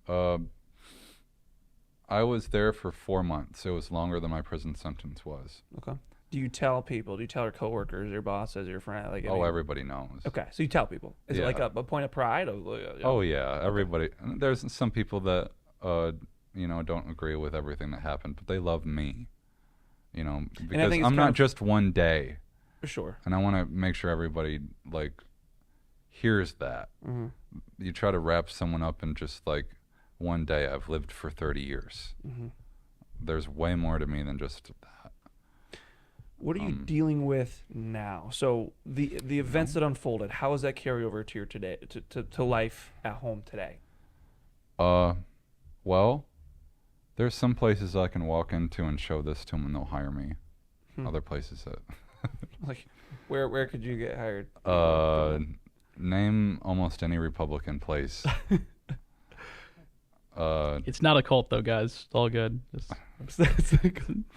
long? I was there for 4 months. It was longer than my prison sentence was. Okay. Do you tell people? Do you tell your coworkers, your bosses, your friend? Like, I Oh, mean- everybody knows. Okay, so you tell people. Is it like Yeah. a point of pride? Oh yeah, everybody. There's some people that you know, don't agree with everything that happened, but they love me. You know, because think it's I'm kind not of- just one day, Sure. and I want to make sure everybody like hears that. Mm-hmm. You try to wrap someone up in just like one day. I've lived for 30 years. Mm-hmm. There's way more to me than just that. What are you dealing with now? So the events that unfolded, how does that carry over to your today to life at home today? Well, there's some places I can walk into and show this to them and they'll hire me. Other places that Like, where could you get hired? name almost any Republican place. It's not a cult though, guys. It's all good. Just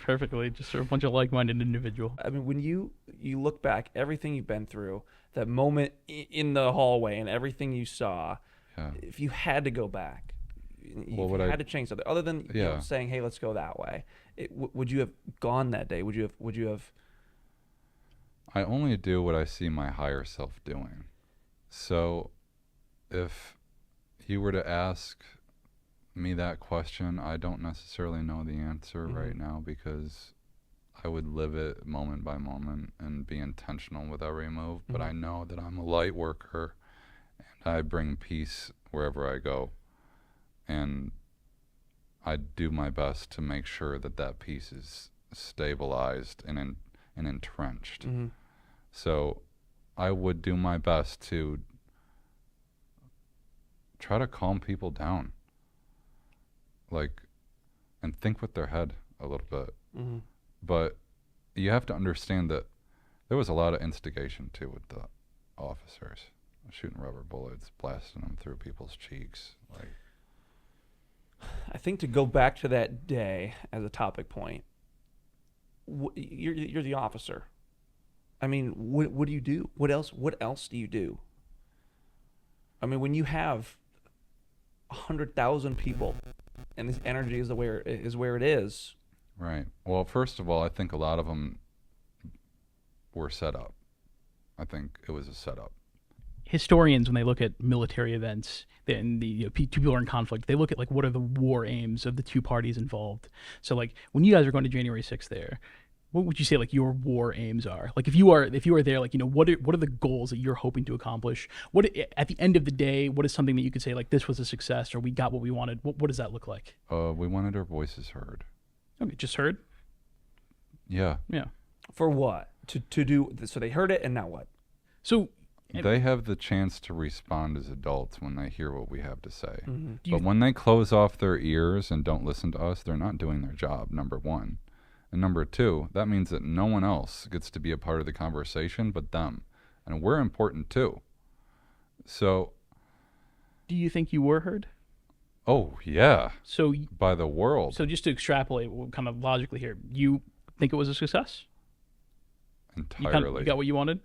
perfectly. Just a bunch of like-minded individual. I mean, when you look back, everything you've been through, that moment in the hallway and everything you saw, Yeah. if you had to go back, if you would I- had to change something other than you know, Yeah. saying, "Hey, let's go that way," would you have gone that day? Would you have? I only do what I see my higher self doing. So if you were to ask me that question, I don't necessarily know the answer right now because I would live it moment by moment and be intentional with every move. But I know that I'm a light worker and I bring peace wherever I go. And I do my best to make sure that that peace is stabilized and entrenched. Mm-hmm. So I would do my best to try to calm people down, like, and think with their head a little bit. Mm-hmm. But you have to understand that there was a lot of instigation too with the officers shooting rubber bullets, blasting them through people's cheeks. Like, I think to go back to that day as a topic point, you're the officer. I mean, what do you do? What else do you do? I mean, when you have 100,000 people, and this energy is where it is. right. Well, first of all, I think a lot of them were set up. I think it was a setup. historians, when they look at military events, then the two people are in conflict. They look at like what are the war aims of the two parties involved. So like when you guys are going to January 6th there, what would you say like your war aims are? Like if you are there, like what are the goals that you're hoping to accomplish? What at the end of the day, what is something that you could say like this was a success or we got what we wanted? What does that look like? We wanted our voices heard. Okay, just heard. Yeah. Yeah. For what? To do so they heard it and now what? So They have the chance to respond as adults when they hear what we have to say. Mm-hmm. But when they close off their ears and don't listen to us, they're not doing their job, number one. And number two, that means that no one else gets to be a part of the conversation but them. And we're important too. So, do you think you were heard? oh, yeah, So by the world just to extrapolate kind of logically here, you think it was a success? entirely. You got what you wanted?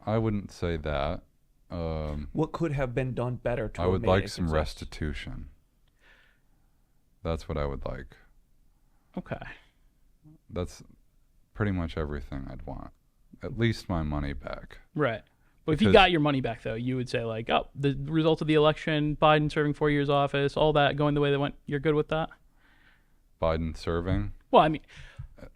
I wouldn't say that. What could have been done better to I have would made like it a some success? restitution. That's what I would like. Okay. That's pretty much everything I'd want. At least my money back. Right. But if you Because- got your money back, though, you would say, like, oh, the result of the election, Biden serving 4 years office, all that going the way that went, you're good with that? Biden serving. Well, I mean,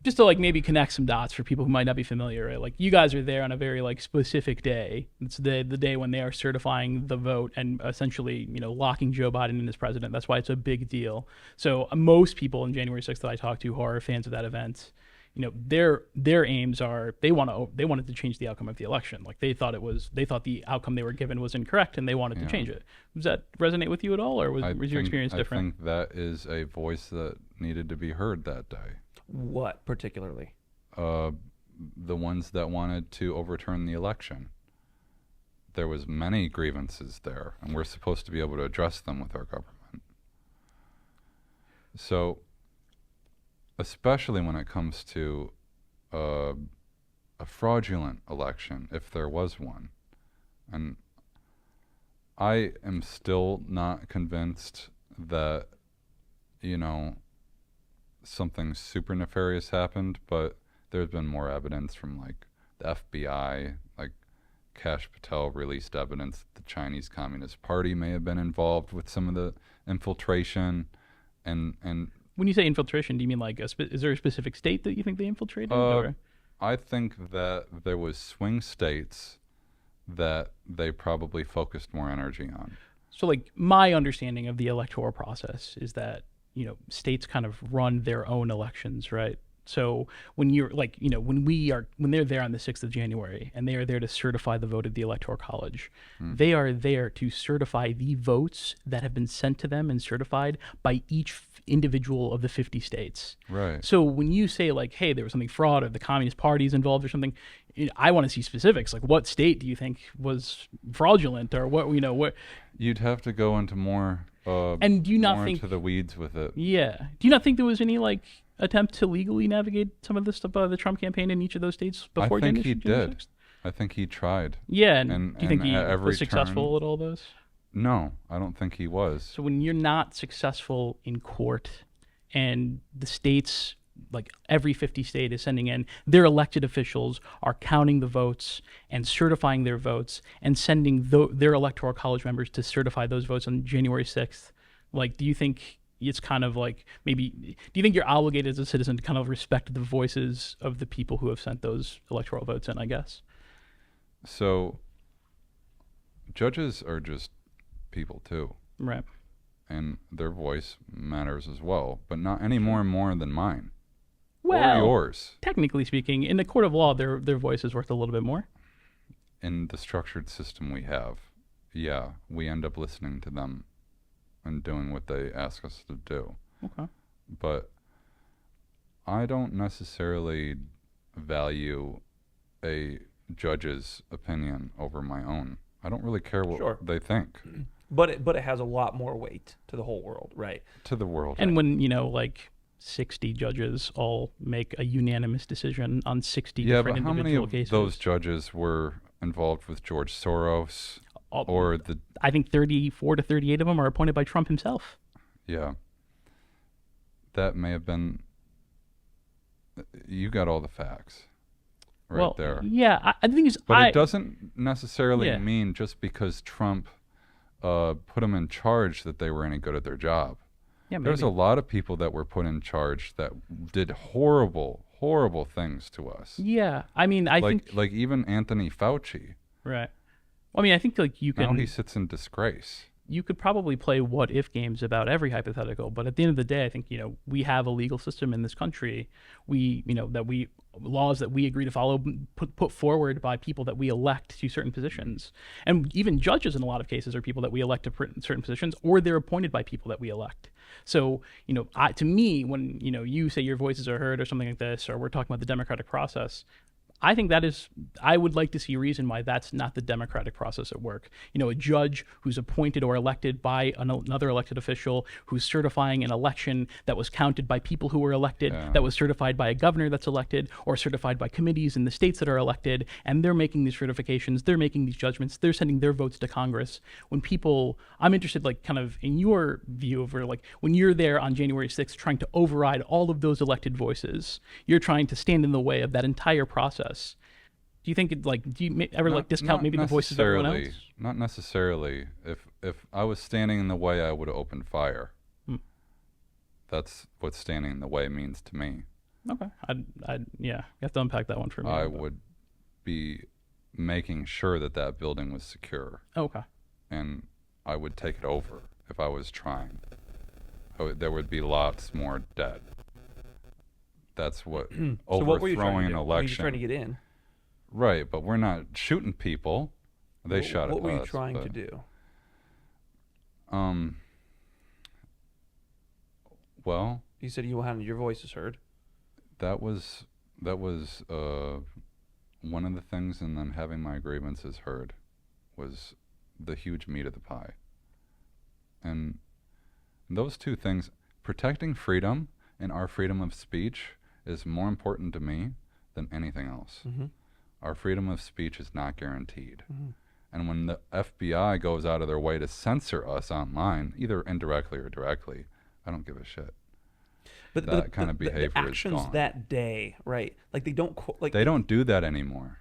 just to, like, maybe connect some dots for people who might not be familiar, right? Like, you guys are there on a very, like, specific day. It's the day when they are certifying the vote and essentially, locking Joe Biden in as president. That's why it's a big deal. So most people in January 6th that I talk to who are fans of that event, their aims are they wanted to change the outcome of the election. Like they thought the outcome they were given was incorrect and they wanted to change it. Does that resonate with you at all, or was your experience different? I think that is a voice that needed to be heard that day. What particularly? The ones that wanted to overturn the election. There was many grievances there, and we're supposed to be able to address them with our government. So, especially when it comes to a fraudulent election, if there was one. And I am still not convinced that, something super nefarious happened, but there's been more evidence from, like, the FBI, like, Kash Patel released evidence that the Chinese Communist Party may have been involved with some of the infiltration, and When you say infiltration, do you mean like is there a specific state that you think they infiltrated? Or? I think that there was swing states that they probably focused more energy on. So, like, my understanding of the electoral process is that, states kind of run their own elections, right? So when you're like, when they're there on the 6th of January and they are there to certify the vote of the Electoral College, they are there to certify the votes that have been sent to them and certified by each individual of the 50 states. Right. So when you say like, hey, there was something fraud or the Communist Party's involved or something, I want to see specifics. Like, what state do you think was fraudulent, or what? What? You'd have to go into more. And do you not more think into the weeds with it? Yeah. Do you not think there was any like attempt to legally navigate some of this stuff by the Trump campaign in each of those states before? I think he January did. 6th? I think he tried. Yeah, and do you think and he at every was successful turn- at all those? No, I don't think he was. So when you're not successful in court, and the states, like every 50 state is sending in their elected officials, are counting the votes and certifying their votes and sending their electoral college members to certify those votes on January 6th. Like, do you think it's kind of like do you think you're obligated as a citizen to kind of respect the voices of the people who have sent those electoral votes in, I guess? So judges are just people too. Right. And their voice matters as well, but not any more than mine. Well, or yours. Technically speaking, in the court of law, their voice is worth a little bit more. In the structured system we have, yeah, we end up listening to them and doing what they ask us to do. Okay. But I don't necessarily value a judge's opinion over my own. I don't really care what Sure. they think. But it has a lot more weight to the whole world, right? To the world. And when, like 60 judges all make a unanimous decision on 60 yeah, different but how many individual of cases. those judges were involved with George Soros or the... I think 34 to 38 of them are appointed by Trump himself. Yeah. That may have been... You got all the facts. there. Yeah, I think it's. But it doesn't necessarily Yeah. mean just because Trump put them in charge that they were any good at their job. Yeah, maybe. There's a lot of people that were put in charge that did horrible, horrible things to us. Yeah, I mean, I think Like even Anthony Fauci. right. Well, I mean, I think like you Now can. he sits in disgrace. You could probably play what if games about every hypothetical, but at the end of the day, I think we have a legal system in this country. Laws that we agree to follow, put forward by people that we elect to certain positions, and even judges in a lot of cases are people that we elect to certain positions, or they're appointed by people that we elect. So to me, when you say your voices are heard or something like this, or we're talking about the democratic process. I think I would like to see a reason why that's not the democratic process at work. A judge who's appointed or elected by another elected official who's certifying an election that was counted by people who were elected, that was certified by a governor that's elected, or certified by committees in the states that are elected, and they're making these certifications, they're making these judgments, they're sending their votes to Congress. I'm interested, like, kind of in your view of when you're there on January 6th trying to override all of those elected voices, you're trying to stand in the way of that entire process. Do you think do you ever discount maybe the voices of everyone else? Not necessarily. If I was standing in the way, I would have opened fire. That's what standing in the way means to me. Okay. You have to unpack that one for me. I would be making sure that building was secure. Okay. And I would take it over if I was trying. There would be lots more dead. That's what So overthrowing what were you trying to an do? election. Were you trying to get in? Right, but we're not shooting people. They shot at us. What were you trying to do? Well, You said you wanted your voices heard. that was one of the things, and then having my grievances heard was the huge meat of the pie. And those two things, protecting freedom and our freedom of speech, is more important to me than anything else. Mm-hmm. Our freedom of speech is not guaranteed. Mm-hmm. And when the FBI goes out of their way to censor us online, either indirectly or directly, I don't give a shit. But That kind of behavior the is actions gone. that day, right? Like they don't They don't do that anymore.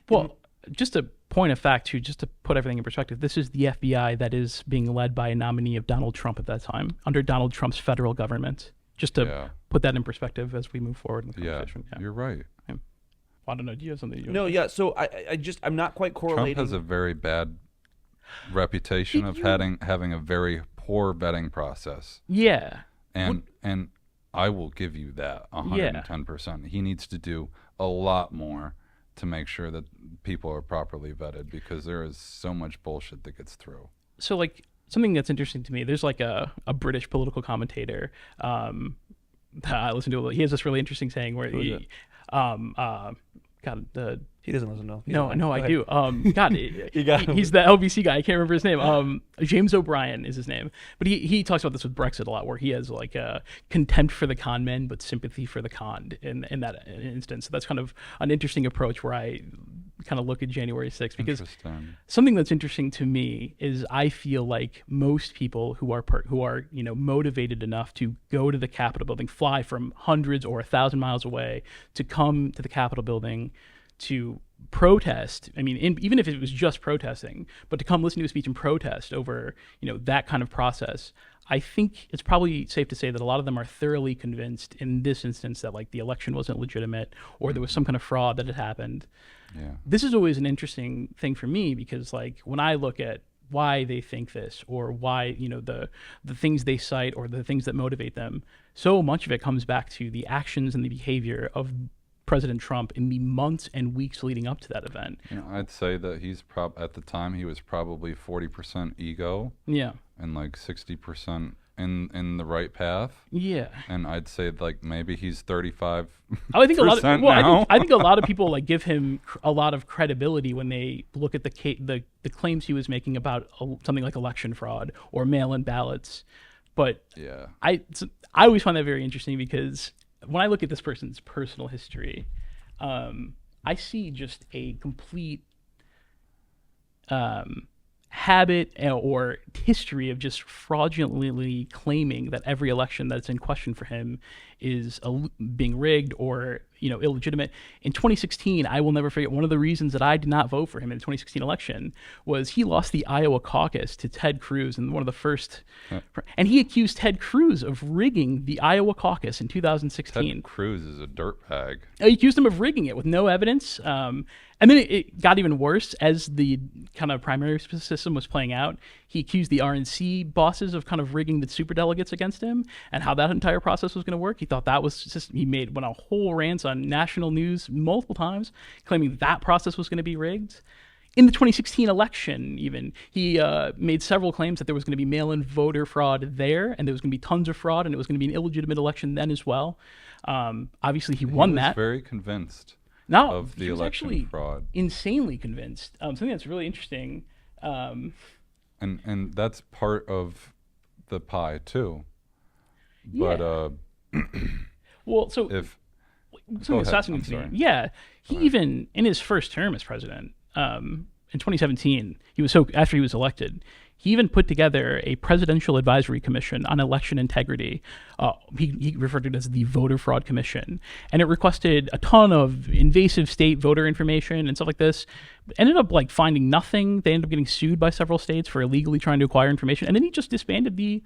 Well, just a point of fact, too, just to put everything in perspective, this is the FBI that is being led by a nominee of Donald Trump at that time, under Donald Trump's federal government. Just to put that in perspective as we move forward in the conversation. Yeah, you're right. I don't know. Do you have something? No, yeah. So I'm not quite correlating. Trump has a very bad reputation of having a very poor vetting process. Yeah. And I will give you that 110%. He needs to do a lot more to make sure that people are properly vetted, because there is so much bullshit that gets through. So something that's interesting to me, there's a British political commentator that I listen to. He has this really interesting saying where he doesn't listen to. No, I do. God, You got him. he's the LBC guy. I can't remember his name. James O'Brien is his name. But he talks about this with Brexit a lot, where he has a contempt for the con men, but sympathy for the conned in that instance. So that's kind of an interesting approach where I kind of look at January 6th, because something that's interesting to me is I feel like most people who are motivated enough to go to the Capitol building, fly from hundreds or 1,000 miles away to come to the Capitol building to protest. I mean, even if it was just protesting, but to come listen to a speech and protest over, that kind of process, I think it's probably safe to say that a lot of them are thoroughly convinced in this instance that the election wasn't legitimate, or there was some kind of fraud that had happened. Yeah. This is always an interesting thing for me, because when I look at why they think this, or why, the things they cite or the things that motivate them, so much of it comes back to the actions and the behavior of President Trump in the months and weeks leading up to that event. I'd say that he's at the time he was probably 40% ego. Yeah. And 60% in the right path. Yeah. And I'd say maybe he's 35%. I think a lot of now. I think a lot of people give him a lot of credibility when they look at the claims he was making about something like election fraud or mail-in ballots. But yeah, I always find that very interesting, because when I look at this person's personal history, I see just a complete habit or history of just fraudulently claiming that every election that's in question for him is being rigged, or illegitimate. In 2016, I will never forget, one of the reasons that I did not vote for him in the 2016 election was he lost the Iowa caucus to Ted Cruz, and one of the first, and he accused Ted Cruz of rigging the Iowa caucus in 2016. Ted Cruz is a dirtbag. He accused him of rigging it with no evidence. And then it got even worse as the kind of primary system was playing out. He accused the RNC bosses of kind of rigging the superdelegates against him and how that entire process was going to work. He thought that was just, went on whole rants on national news multiple times, claiming that process was going to be rigged. In the 2016 election, even, he made several claims that there was going to be mail-in voter fraud there, and there was going to be tons of fraud, and it was going to be an illegitimate election then as well. Obviously, he won that. He was very convinced. No, of the he was election actually fraud. Insanely convinced. Something that's really interesting. And that's part of the pie too. Yeah. But well, so if something that's fascinating to me. Yeah, he even in his first term as president, in 2017, after he was elected, he even put together a presidential advisory commission on election integrity. He referred to it as the Voter Fraud Commission. And it requested a ton of invasive state voter information and stuff like this. Ended up finding nothing. They ended up getting sued by several states for illegally trying to acquire information. And then he just disbanded the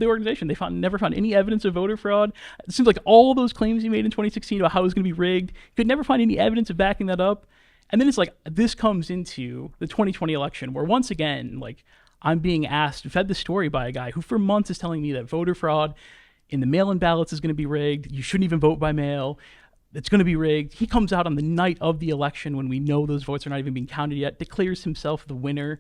organization. They never found any evidence of voter fraud. It seems like all those claims he made in 2016 about how it was going to be rigged, he could never find any evidence of backing that up. And then it's this comes into the 2020 election where once again, I'm being fed the story by a guy who for months is telling me that voter fraud in the mail-in ballots is going to be rigged. You shouldn't even vote by mail. It's going to be rigged. He comes out on the night of the election when we know those votes are not even being counted yet, declares himself the winner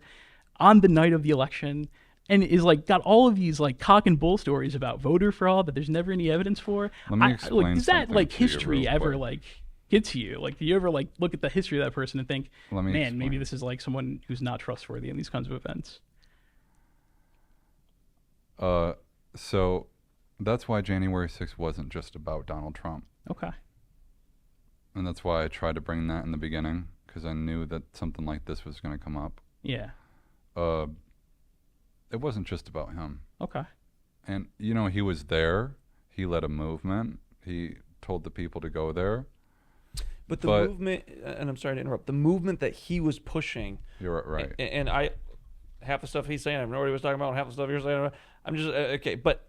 on the night of the election, and is got all of these cock and bull stories about voter fraud that there's never any evidence for. Let me explain does that something to you history real ever quick. get to you? Do you ever look at the history of that person and think, man, explain. maybe this is someone who's not trustworthy in these kinds of events? So that's why January 6th wasn't just about Donald Trump. Okay. And that's why I tried to bring that in the beginning, because I knew that something like this was going to come up. Yeah. It wasn't just about him. Okay. And, he was there. He led a movement. He told the people to go there. But the movement, and I'm sorry to interrupt, the movement that he was pushing. You're right. And half the stuff he's saying, I have no idea what he was talking about, and half the stuff you're saying, I'm just, okay. But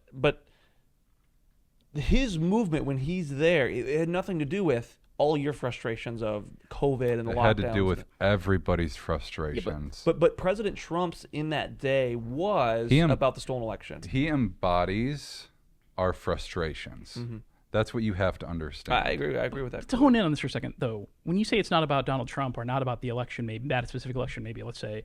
his movement, when he's there, it had nothing to do with all your frustrations of COVID and the lockdowns. It had to do with everybody's frustrations. Yeah, but President Trump's in that day was about the stolen election. He embodies our frustrations. Mm-hmm. That's what you have to understand. I agree with that. To hone in on this for a second, though, when you say it's not about Donald Trump or not about the election, maybe that specific election, maybe let's say,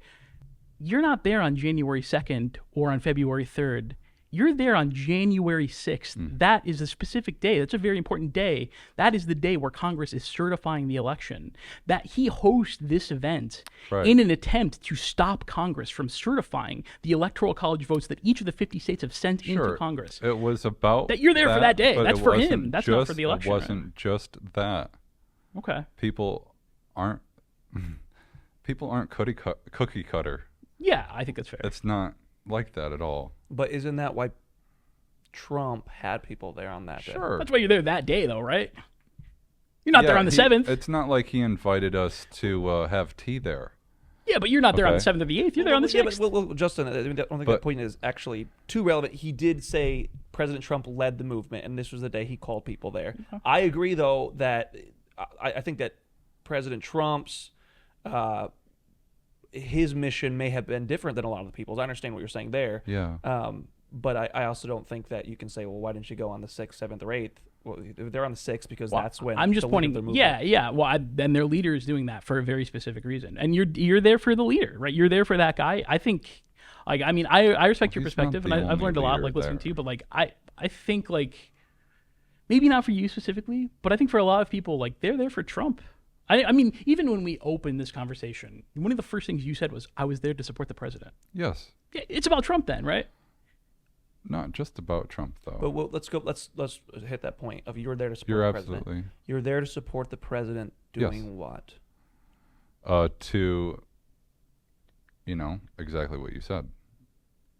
you're not there on January 2nd or on February 3rd. You're there on January 6th. That is a specific day. That's a very important day. That is the day where Congress is certifying the election. That he hosts this event in an attempt to stop Congress from certifying the Electoral College votes that each of the 50 states have sent into Congress. It was about that you're there for that day. That's for him. That's not for the election. It wasn't just that. Okay. People aren't cookie cutter. Yeah, I think that's fair. It's not like that at all. But isn't that why Trump had people there on that day? That's why you're there that day, though, right? You're not there on the 7th. It's not like he invited us to have tea there. Yeah, but you're not there on the 7th or the 8th. You're there on the 6th. Well, Justin, I don't think that point is actually too relevant. He did say President Trump led the movement, and this was the day he called people there. Okay. I agree, though, that I think that President Trump's his mission may have been different than a lot of the people's. I understand what you're saying there. Yeah. But I also don't think that you can say, well, why didn't you go on the 6th, 7th, or 8th? Well, they're on the 6th because that's when I'm just pointing. Yeah. Well, then their leader is doing that for a very specific reason, and you're there for the leader, right? You're there for that guy. I think, I respect your perspective, and I've learned a lot listening to you. But I think maybe not for you specifically, but I think for a lot of people, they're there for Trump. I mean, even when we opened this conversation, one of the first things you said was, I was there to support the president. Yes. It's about Trump then, right? Not just about Trump, though. But let's hit that point of you're there to support the president. Absolutely. You're there to support the president doing what? To, exactly what you said.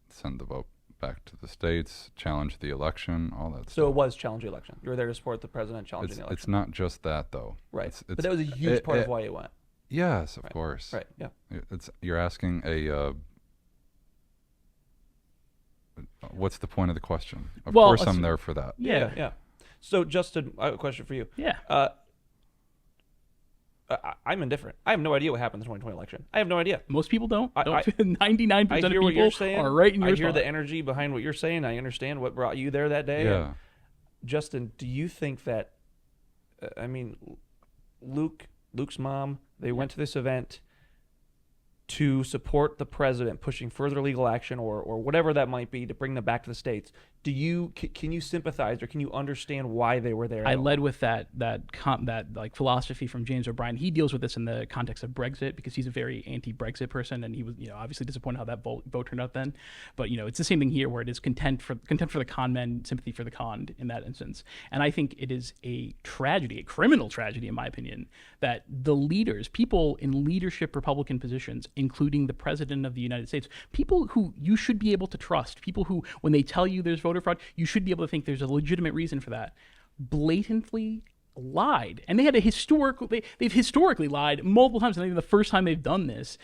Send the vote back to the states, challenge the election, all that So stuff. it was challenge the election. You were there to support the president challenging It's, the election. it's not just that, though. Right. It's, But that was a huge part of why you went. Yes, of Right. course. Right. Yeah. You're asking what's the point of the question? Of Well, course, I'm assume- there for that. Yeah. So, Justin, I have a question for you. Yeah. I'm indifferent. I have no idea what happened in the 2020 election. I have no idea. Most people don't. I- 99% I of hear what people you're saying. are right in your I hear spot. the energy behind what you're saying. I understand what brought you there that day. Yeah. And Justin, do you think that? I mean, Luke's mom. They went to this event to support the president pushing further legal action or whatever that might be to bring them back to the states. Can you sympathize or can you understand why they were there? I led with that like philosophy from James O'Brien. He deals with this in the context of Brexit because he's a very anti-Brexit person, and he was obviously disappointed how that vote turned out then. But it's the same thing here, where it is contempt for the con men, sympathy for the conned in that instance. And I think it is a tragedy, a criminal tragedy, in my opinion, that the leaders, people in leadership Republican positions, including the president of the United States, people who you should be able to trust, people who, when they tell you there's voter fraud, you should be able to think there's a legitimate reason for that, blatantly lied. And they had they've historically lied multiple times. And I think the first time they've done this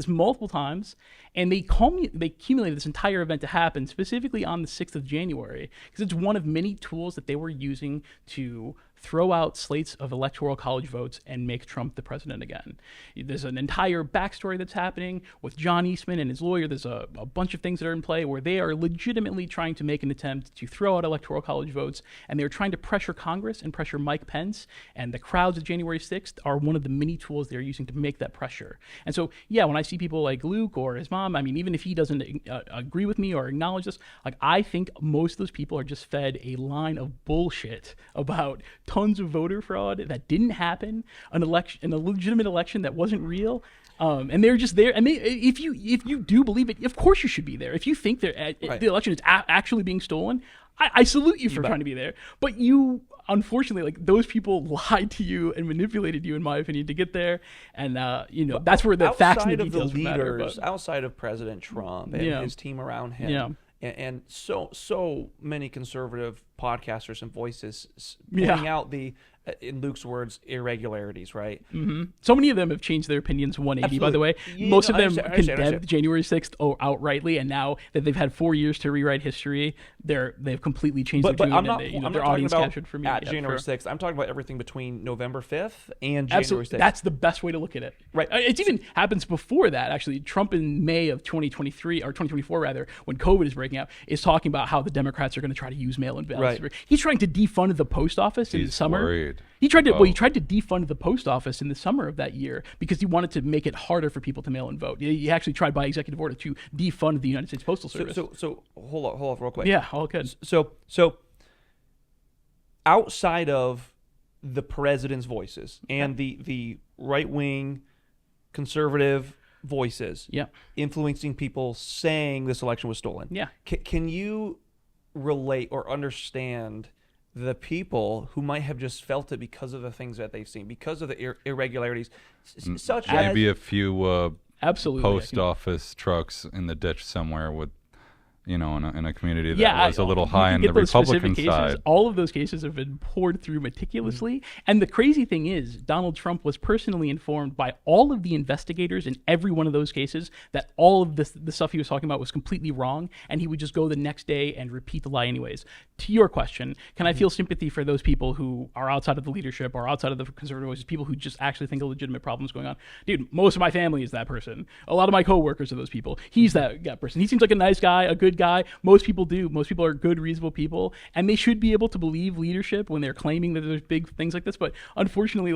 multiple times, and they accumulated this entire event to happen specifically on the 6th of January because it's one of many tools that they were using to throw out slates of electoral college votes and make Trump the president again. There's an entire backstory that's happening with John Eastman and his lawyer. There's a bunch of things that are in play where they are legitimately trying to make an attempt to throw out electoral college votes, and they're trying to pressure Congress and pressure Mike Pence, and the crowds of January 6th are one of the many tools they're using to make that pressure. And so, yeah, when I see people like Luke or his mom, I mean, even if he doesn't agree with me or acknowledge this, like, I think most of those people are just fed a line of bullshit about tons of voter fraud that didn't happen, a legitimate election that wasn't real, and they're just there. And if you do believe it, of course you should be there. If you think the election is actually being stolen, I salute you for trying to be there. But you, unfortunately, like, those people lied to you and manipulated you, in my opinion, to get there. And that's where the facts and the details matter. But outside of President Trump and his team around him, and so many conservative podcasters and voices pointing out the, in Luke's words, irregularities, right? Mm-hmm. So many of them have changed their opinions 180, Absolutely. by the way. Yeah, Most of I them understand. condemned January 6th outrightly, and now that they've had 4 years to rewrite history, they've completely changed their But tune. I'm not, and I'm not their talking audience about captured for me. at Yeah, January sure. 6th. I'm talking about everything between November 5th and January Absolutely. 6th. That's the best way to look at it. Right. It even happens before that, actually. Trump in May of 2023, or 2024 rather, when COVID is breaking out, is talking about how the Democrats are going to try to use mail-in ballots. Right. He's trying to defund the post office in the He's summer. worried. He tried to defund the post office in the summer of that year because he wanted to make it harder for people to mail and vote. He actually tried by executive order to defund the United States Postal Service. So hold on real quick. Yeah, all good. So outside of the president's voices and the right-wing conservative voices influencing people saying this election was stolen. Yeah. Can you relate or understand the people who might have just felt it because of the things that they've seen, because of the irregularities, such as Maybe a few Absolutely. post office trucks in the ditch somewhere with, in a community that was a little high on the Republican side. All of those cases have been poured through meticulously. And the crazy thing is, Donald Trump was personally informed by all of the investigators in every one of those cases that all of the stuff he was talking about was completely wrong, and he would just go the next day and repeat the lie anyways. To your question, can I feel sympathy for those people who are outside of the leadership or outside of the conservative voices, people who just actually think a legitimate problem is going on? Dude, most of my family is that person. A lot of my coworkers are those people. He's that person. He seems like a nice guy, a good guy. Most people do. Most people are good, reasonable people, and they should be able to believe leadership when they're claiming that there's big things like this. But unfortunately,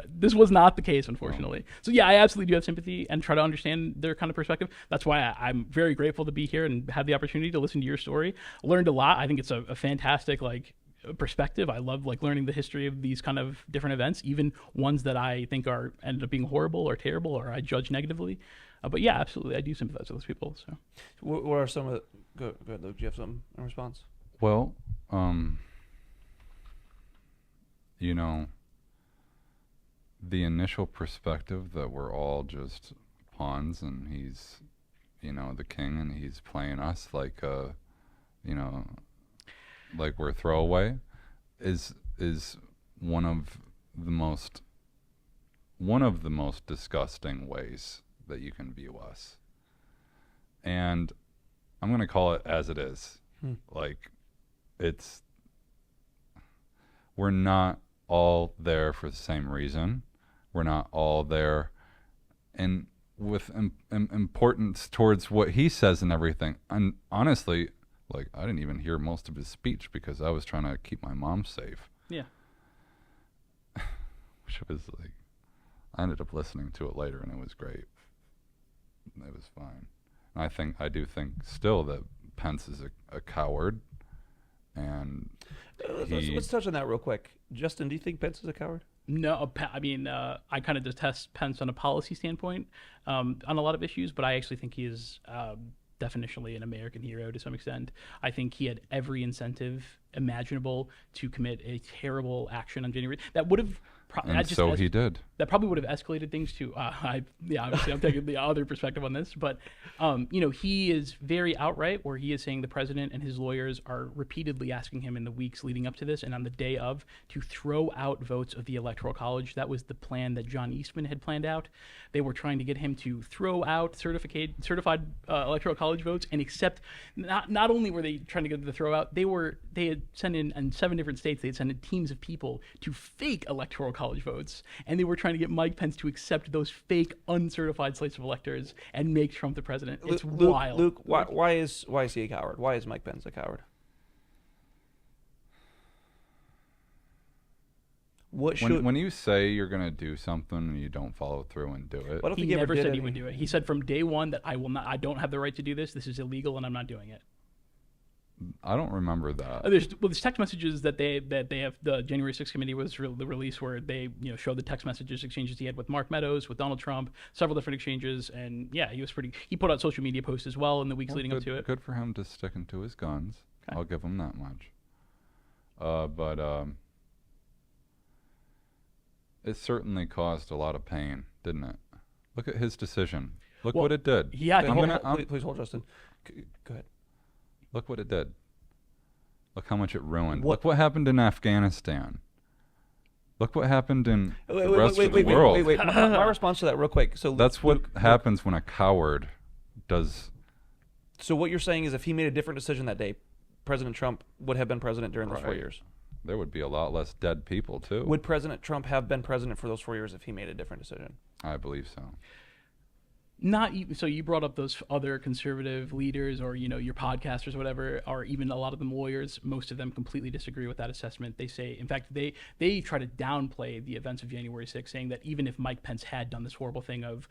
this was not the case, unfortunately. So yeah, I absolutely do have sympathy and try to understand their kind of perspective. That's why I'm very grateful to be here and have the opportunity to listen to your story. Learned a lot. I think it's a fantastic perspective. I love learning the history of these kind of different events, even ones that I think ended up being horrible or terrible or I judge negatively. But yeah, absolutely, I do sympathize with those people. So, what are some of the? Go ahead, Luke. Do you have something in response? Well, the initial perspective that we're all just pawns and he's the king, and he's playing us like like we're throwaway, is one of the most disgusting ways that you can view us. And I'm going to call it as it is. Like, we're not all there for the same reason. We're not all there and with importance towards what he says and everything. And honestly, like, I didn't even hear most of his speech because I was trying to keep my mom safe. Yeah. Which was like, I ended up listening to it later, and it was great. It was fine. And I do think still that Pence is a coward, and let's touch on that real quick. Justin, do you think Pence is a coward? No, I mean, I kind of detest Pence on a policy standpoint on a lot of issues, but I actually think he is definitionally an American hero to some extent. I think he had every incentive imaginable to commit a terrible action on January. That would have he did. That probably would have escalated things to. Obviously, I'm taking the other perspective on this, but he is very outright, where he is saying the president and his lawyers are repeatedly asking him in the weeks leading up to this and on the day of to throw out votes of the Electoral College. That was the plan that John Eastman had planned out. They were trying to get him to throw out certified Electoral College votes and accept. Not only were they trying to get them to throw out, they had sent in 7 different states. They had sent in teams of people to fake Electoral College votes, and they were trying to get Mike Pence to accept those fake uncertified slates of electors and make Trump the president. It's wild. Luke, why is he a coward? Why is Mike Pence a coward? When you say you're going to do something and you don't follow through and do it, he never said he would do it. He said from day one that I don't have the right to do this. This is illegal, and I'm not doing it. I don't remember that. There's text messages that they have. The January 6th committee was the release where they showed the text messages exchanges he had with Mark Meadows, with Donald Trump, several different exchanges, and yeah, he put out social media posts as well in the weeks leading up to it. Good for him to sticking to his guns. Okay. I'll give him that much. But it certainly caused a lot of pain, didn't it? Look at his decision. Look what it did. Yeah, please hold, Justin. Go ahead. Look what it did. Look how much it ruined. Look what happened in Afghanistan. Look what happened in the rest of the world. Wait. My response to that real quick. So that's what happens when a coward does. So what you're saying is if he made a different decision that day, President Trump would have been president during those 4 years. There would be a lot less dead people, too. Would President Trump have been president for those 4 years if he made a different decision? I believe so. So you brought up those other conservative leaders or your podcasters or whatever, or even a lot of them lawyers. Most of them completely disagree with that assessment. They say, in fact, they try to downplay the events of January 6th, saying that even if Mike Pence had done this horrible thing of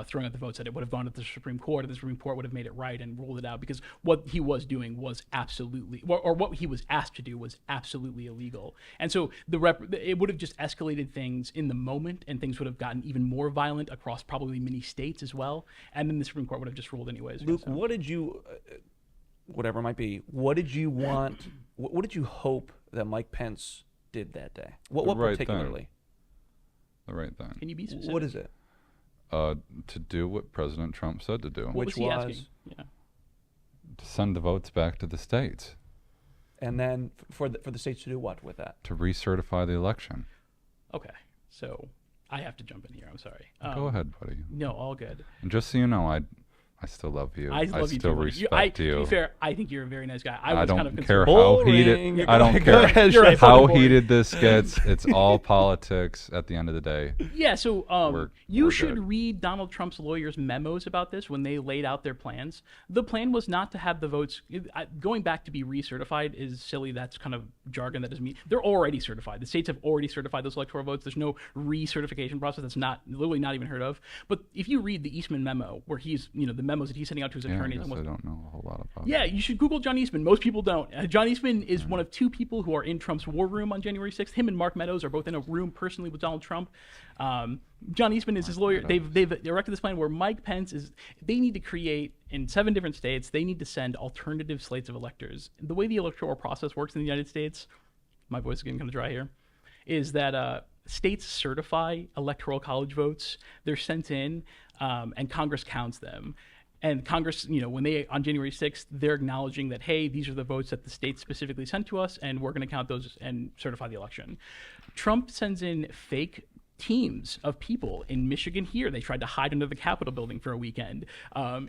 throwing out the votes, that it would have gone to the Supreme Court, and the Supreme Court would have made it right and ruled it out, because what he was doing was absolutely, or what he was asked to do was absolutely illegal. And so it would have just escalated things in the moment, and things would have gotten even more violent across probably many states as well. And then the Supreme Court would have just ruled anyways. Luke, what did you, whatever it might be, what did you want, what did you hope that Mike Pence did that day? What particularly? The right thing. Can you be specific? What is it? To do what President Trump said to do. Which was to send the votes back to the states. And then for the states to do what with that? To recertify the election. Okay, so I have to jump in here. I'm sorry. Go ahead, buddy. No, all good. And just so you know, I still love you. I love you still too. respect you. To be fair, I think you're a very nice guy. I was don't kind of care how heated. I don't care how heated this gets. It's all politics at the end of the day. Yeah. So you should good. read Donald Trump's lawyers' memos about this when they laid out their plans. The plan was not to have the votes going back to be recertified is silly. That's kind of jargon that doesn't mean they're already certified. The states have already certified those electoral votes. There's no recertification process. That's literally not even heard of. But if you read the Eastman memo, where he's the memos that he's sending out to his attorneys. I don't know a whole lot about it. Yeah, you should Google John Eastman. Most people don't. John Eastman is one of 2 people who are in Trump's war room on January 6th. Him and Mark Meadows are both in a room personally with Donald Trump. John Eastman is his lawyer. They've erected this plan where Mike Pence is. They need to create in 7 different states. They need to send alternative slates of electors. The way the electoral process works in the United States, my voice is getting kind of dry here, is that states certify electoral college votes. They're sent in, and Congress counts them. And Congress, when they, on January 6th, they're acknowledging that, hey, these are the votes that the state specifically sent to us, and we're going to count those and certify the election. Trump sends in fake teams of people in Michigan here. They tried to hide under the Capitol building for a weekend.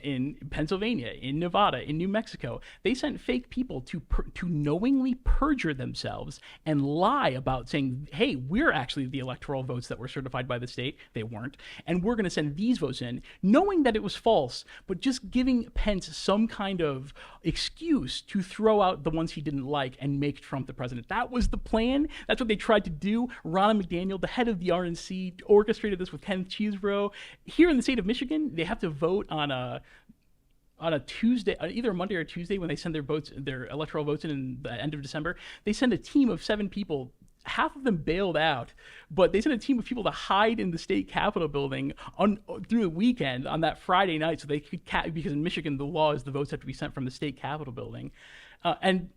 In Pennsylvania, in Nevada, in New Mexico, they sent fake people to knowingly perjure themselves and lie about saying, hey, we're actually the electoral votes that were certified by the state. They weren't. And we're going to send these votes in, knowing that it was false, but just giving Pence some kind of excuse to throw out the ones he didn't like and make Trump the president. That was the plan. That's what they tried to do. Ronna McDaniel, the head of the RNC, orchestrated this with Ken Cheesebro. Here in the state of Michigan, they have to vote on a Tuesday, either a Monday or Tuesday, when they send their electoral votes in the end of December. They send a team of 7 people. Half of them bailed out, but they sent a team of people to hide in the state Capitol building through the weekend on that Friday night, so they could because in Michigan the law is the votes have to be sent from the state Capitol building, and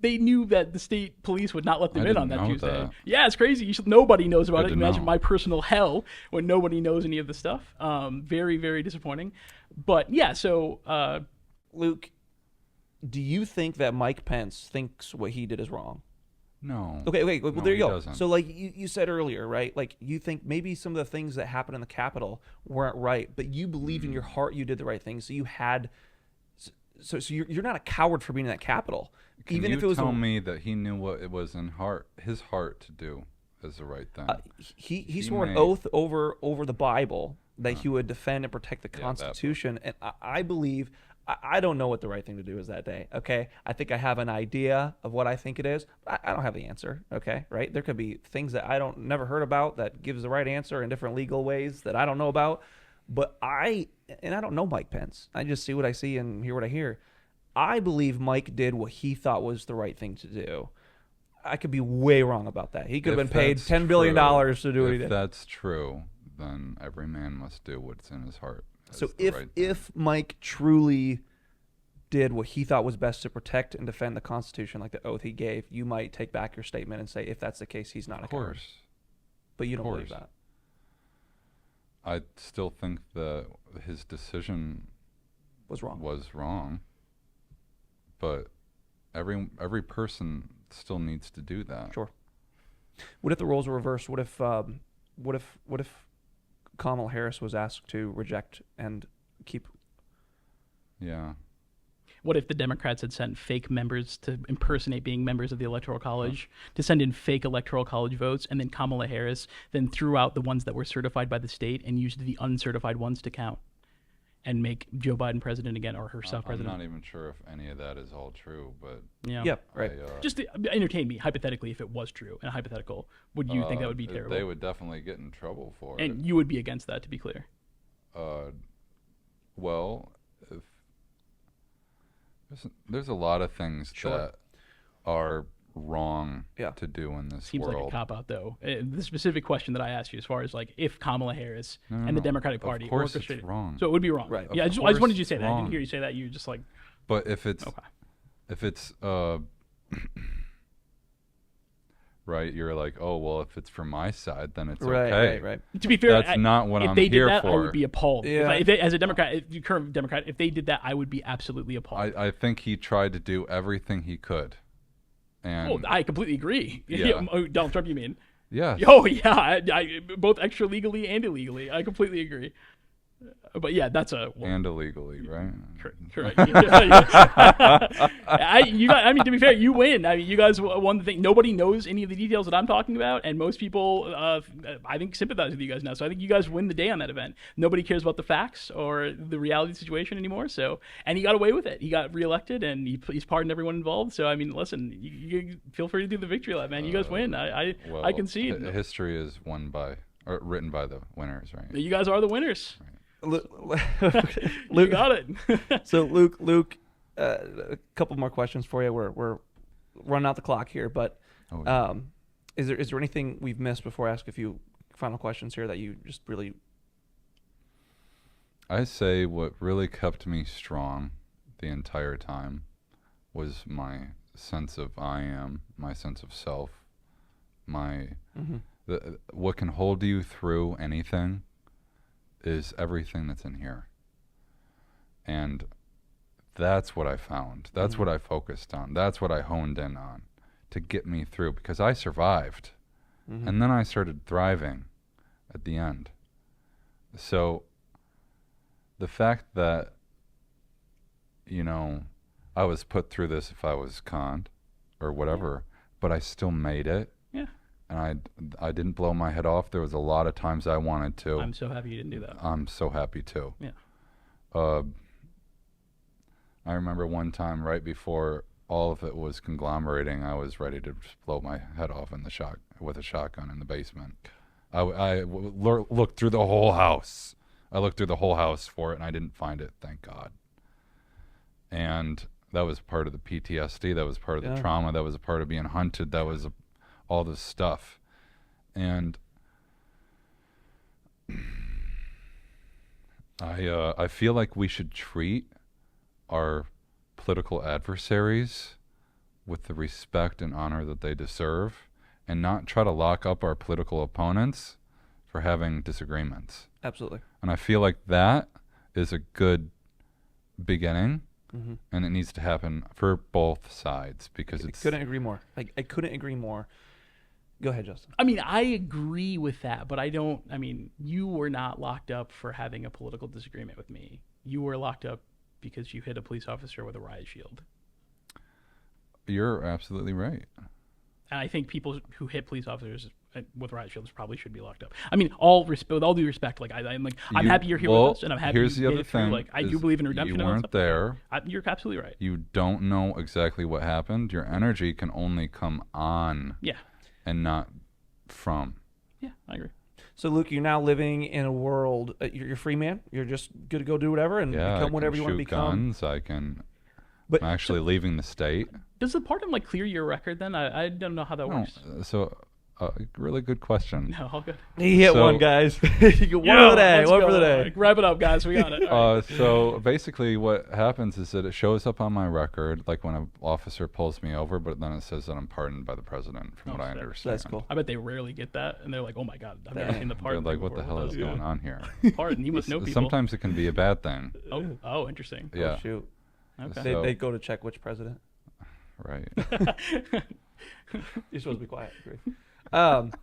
they knew that the state police would not let them in on that Tuesday. That. Yeah, it's crazy. Nobody knows about Good it. to Imagine know. my personal hell when nobody knows any of the stuff. Very, very disappointing. But yeah, so Luke, do you think that Mike Pence thinks what he did is wrong? No. Okay, well, No, there you he go. doesn't. So, like you said earlier, right? Like, you think maybe some of the things that happened in the Capitol weren't right, but you believed in your heart you did the right thing. So you had, so you're not a coward for being in that Capitol. Can Even you if it was tell me that he knew what it was in his heart to do as the right thing? he swore an oath over the Bible that he would defend and protect the Constitution, and I believe. I don't know what the right thing to do is that day, okay? I think I have an idea of what I think it is. I don't have the answer, okay? Right? There could be things that I never heard about that gives the right answer in different legal ways that I don't know about. But I don't know Mike Pence. I just see what I see and hear what I hear. I believe Mike did what he thought was the right thing to do. I could be way wrong about that. He could have been paid $10 billion to do what he did. If that's true, then every man must do what's in his heart. So if Mike truly did what he thought was best to protect and defend the Constitution, like the oath he gave, you might take back your statement and say, if that's the case, he's not a coward. Of course. But you don't believe that. I still think that his decision Was wrong. But every person still needs to do that. Sure. What if the roles were reversed? What if Kamala Harris was asked to reject and keep? Yeah. what if the Democrats had sent fake members to impersonate being members of the Electoral College, to send in fake Electoral College votes, and then Kamala Harris then threw out the ones that were certified by the state and used the uncertified ones to count and make Joe Biden president again, or herself president? I'm not even sure if any of that is all true, but Yeah, right. Just to entertain me, hypothetically, if it was true and hypothetical, would you think that would be terrible? They would definitely get in trouble for it. And you would be against that, to be clear. Well, if there's a lot of things that are wrong to do in this Seems world. like a cop-out, though. The specific question that I asked you, as far as like if Kamala Harris and the Democratic Party of course orchestrated, it's wrong. so it would be wrong, right? Yeah, I just wanted you to say that. I didn't hear you say that. You were just like, but if it's right, you're like, oh well, if it's from my side, then it's okay. Right. to be fair, That's not what if I'm they did here that, for. I would be appalled. Yeah. If they, as a Democrat, current Democrat, if they did that, I would be absolutely appalled. I think he tried to do everything he could, and I completely agree. Yeah. Donald Trump, you mean? yes. Oh yeah, I both extra legally and illegally. I completely agree. But yeah, that's and illegally, right? Correct. I mean, to be fair, you win. I mean, you guys won the thing. Nobody knows any of the details that I'm talking about, and most people, I think, sympathize with you guys now. So I think you guys win the day on that event. Nobody cares about the facts or the reality situation anymore. So, and he got away with it. He got reelected, and he's pardoned everyone involved. So I mean, listen, you feel free to do the victory lap, man. You guys win. I concede. History is written by the winners, right? You guys are the winners. Right. Luke, You got it. So Luke, a couple more questions for you. We're running out the clock here, but is there anything we've missed before I ask a few final questions here that you just really? I say what really kept me strong the entire time was my sense of I am, my sense of self, what can hold you through anything is everything that's in here. And that's what I found. That's what I focused on. That's what I honed in on to get me through, because I survived. And then I started thriving at the end. So the fact that, you know, I was put through this if I was conned or whatever, but I still made it. Yeah. And I didn't blow my head off. There was a lot of times I wanted to. I'm so happy you didn't do that. I'm so happy too. Yeah. I remember one time right before all of it was conglomerating, I was ready to just blow my head off in the with a shotgun in the basement. I looked through the whole house. I looked through the whole house for it, and I didn't find it, thank God. And that was part of the PTSD. That was part of the trauma. That was a part of being hunted. That was all this stuff. And I feel like we should treat our political adversaries with the respect and honor that they deserve, and not try to lock up our political opponents for having disagreements. Absolutely. And I feel like that is a good beginning, and it needs to happen for both sides, because I couldn't agree more. I couldn't agree more. Go ahead, Justin. I mean, I agree with that, but you were not locked up for having a political disagreement with me. You were locked up because you hit a police officer with a riot shield. You're absolutely right. And I think people who hit police officers with riot shields probably should be locked up. I mean, with all due respect, I'm happy you're here with us, and I'm happy. Here's the other thing. I do believe in redemption. You weren't there. You're absolutely right. You don't know exactly what happened. Your energy can only come on. Yeah. And not from. Yeah, I agree. So, Luke, you're now living in a world. You're a free man. You're just good to go do whatever and become whatever you want to become. Guns. I'm actually leaving the state. Does the pardon clear your record then? I don't know how that works. So, really good question. No, all good. He hit one, guys. You get one for the day. One for the day. Wrap it up, guys. We got it. So basically, what happens is that it shows up on my record, like when an officer pulls me over, but then it says that I'm pardoned by the president, from what I understand. That's cool. I bet they rarely get that, and they're like, "Oh my God, I've never seen the pardon." They're like, "What the hell is going on here?" Pardon? You must know people. Sometimes it can be a bad thing. Oh, interesting. Yeah. Oh, shoot. Okay. They go to check which president. Right. You're supposed to be quiet. But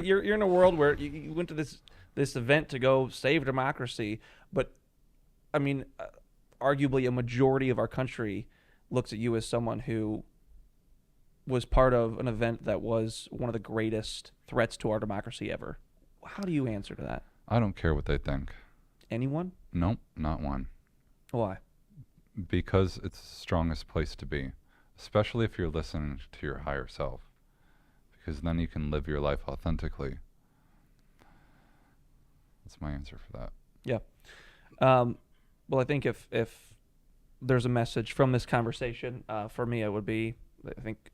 you're in a world where you went to this event to go save democracy, but I mean, arguably a majority of our country looks at you as someone who was part of an event that was one of the greatest threats to our democracy ever. How do you answer to that? I don't care what they think. Anyone? Nope, not one. Why? Because it's the strongest place to be, especially if you're listening to your higher self, because then you can live your life authentically. That's my answer for that. Yeah. Well, I think if there's a message from this conversation, for me, it would be, I think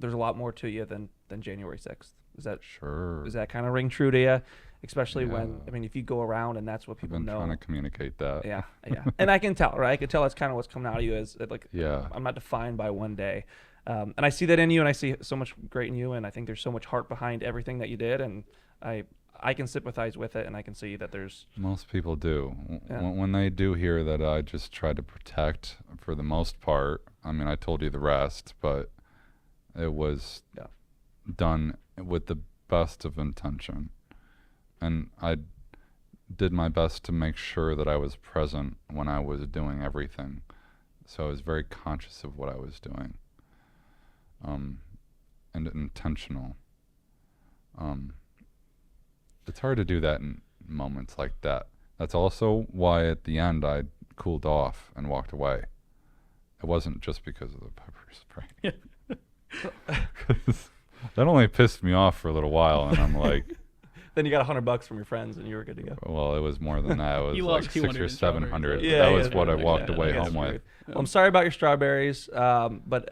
there's a lot more to you than January 6th. Is that sure? Does that kind of ring true to you? Especially when, I mean, if you go around and that's what people I've been know. trying to communicate that. Yeah. And I can tell, right? I can tell that's kind of what's coming out of you as yeah. I'm not defined by one day. And I see that in you, and I see so much great in you, and I think there's so much heart behind everything that you did, and I can sympathize with it, and I can see that there's... Most people do. Yeah. When they do hear that I just tried to protect, for the most part, I mean, I told you the rest, but it was done with the best of intention. And I did my best to make sure that I was present when I was doing everything. So I was very conscious of what I was doing. And intentional. It's hard to do that in moments like that. That's also why at the end I cooled off and walked away. It wasn't just because of the pepper spray. 'Cause that only pissed me off for a little while, and I'm like... Then you got $100 from your friends, and you were good to go. Well, it was more than that. It was You like lost 600 or 700. Yeah, That was what I walked away home with. Well, I'm sorry about your strawberries, but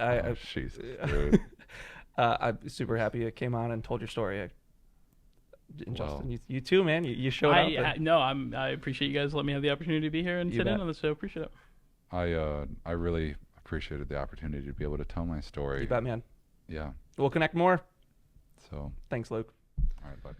Jesus, dude. I'm super happy you came on and told your story. And Well. Justin, you too, man. You showed up. I appreciate you guys letting me have the opportunity to be here and sit in on this, so appreciate it. I really appreciated the opportunity to be able to tell my story. You bet, man. Yeah. We'll connect more. So. Thanks, Luke. All right, bud.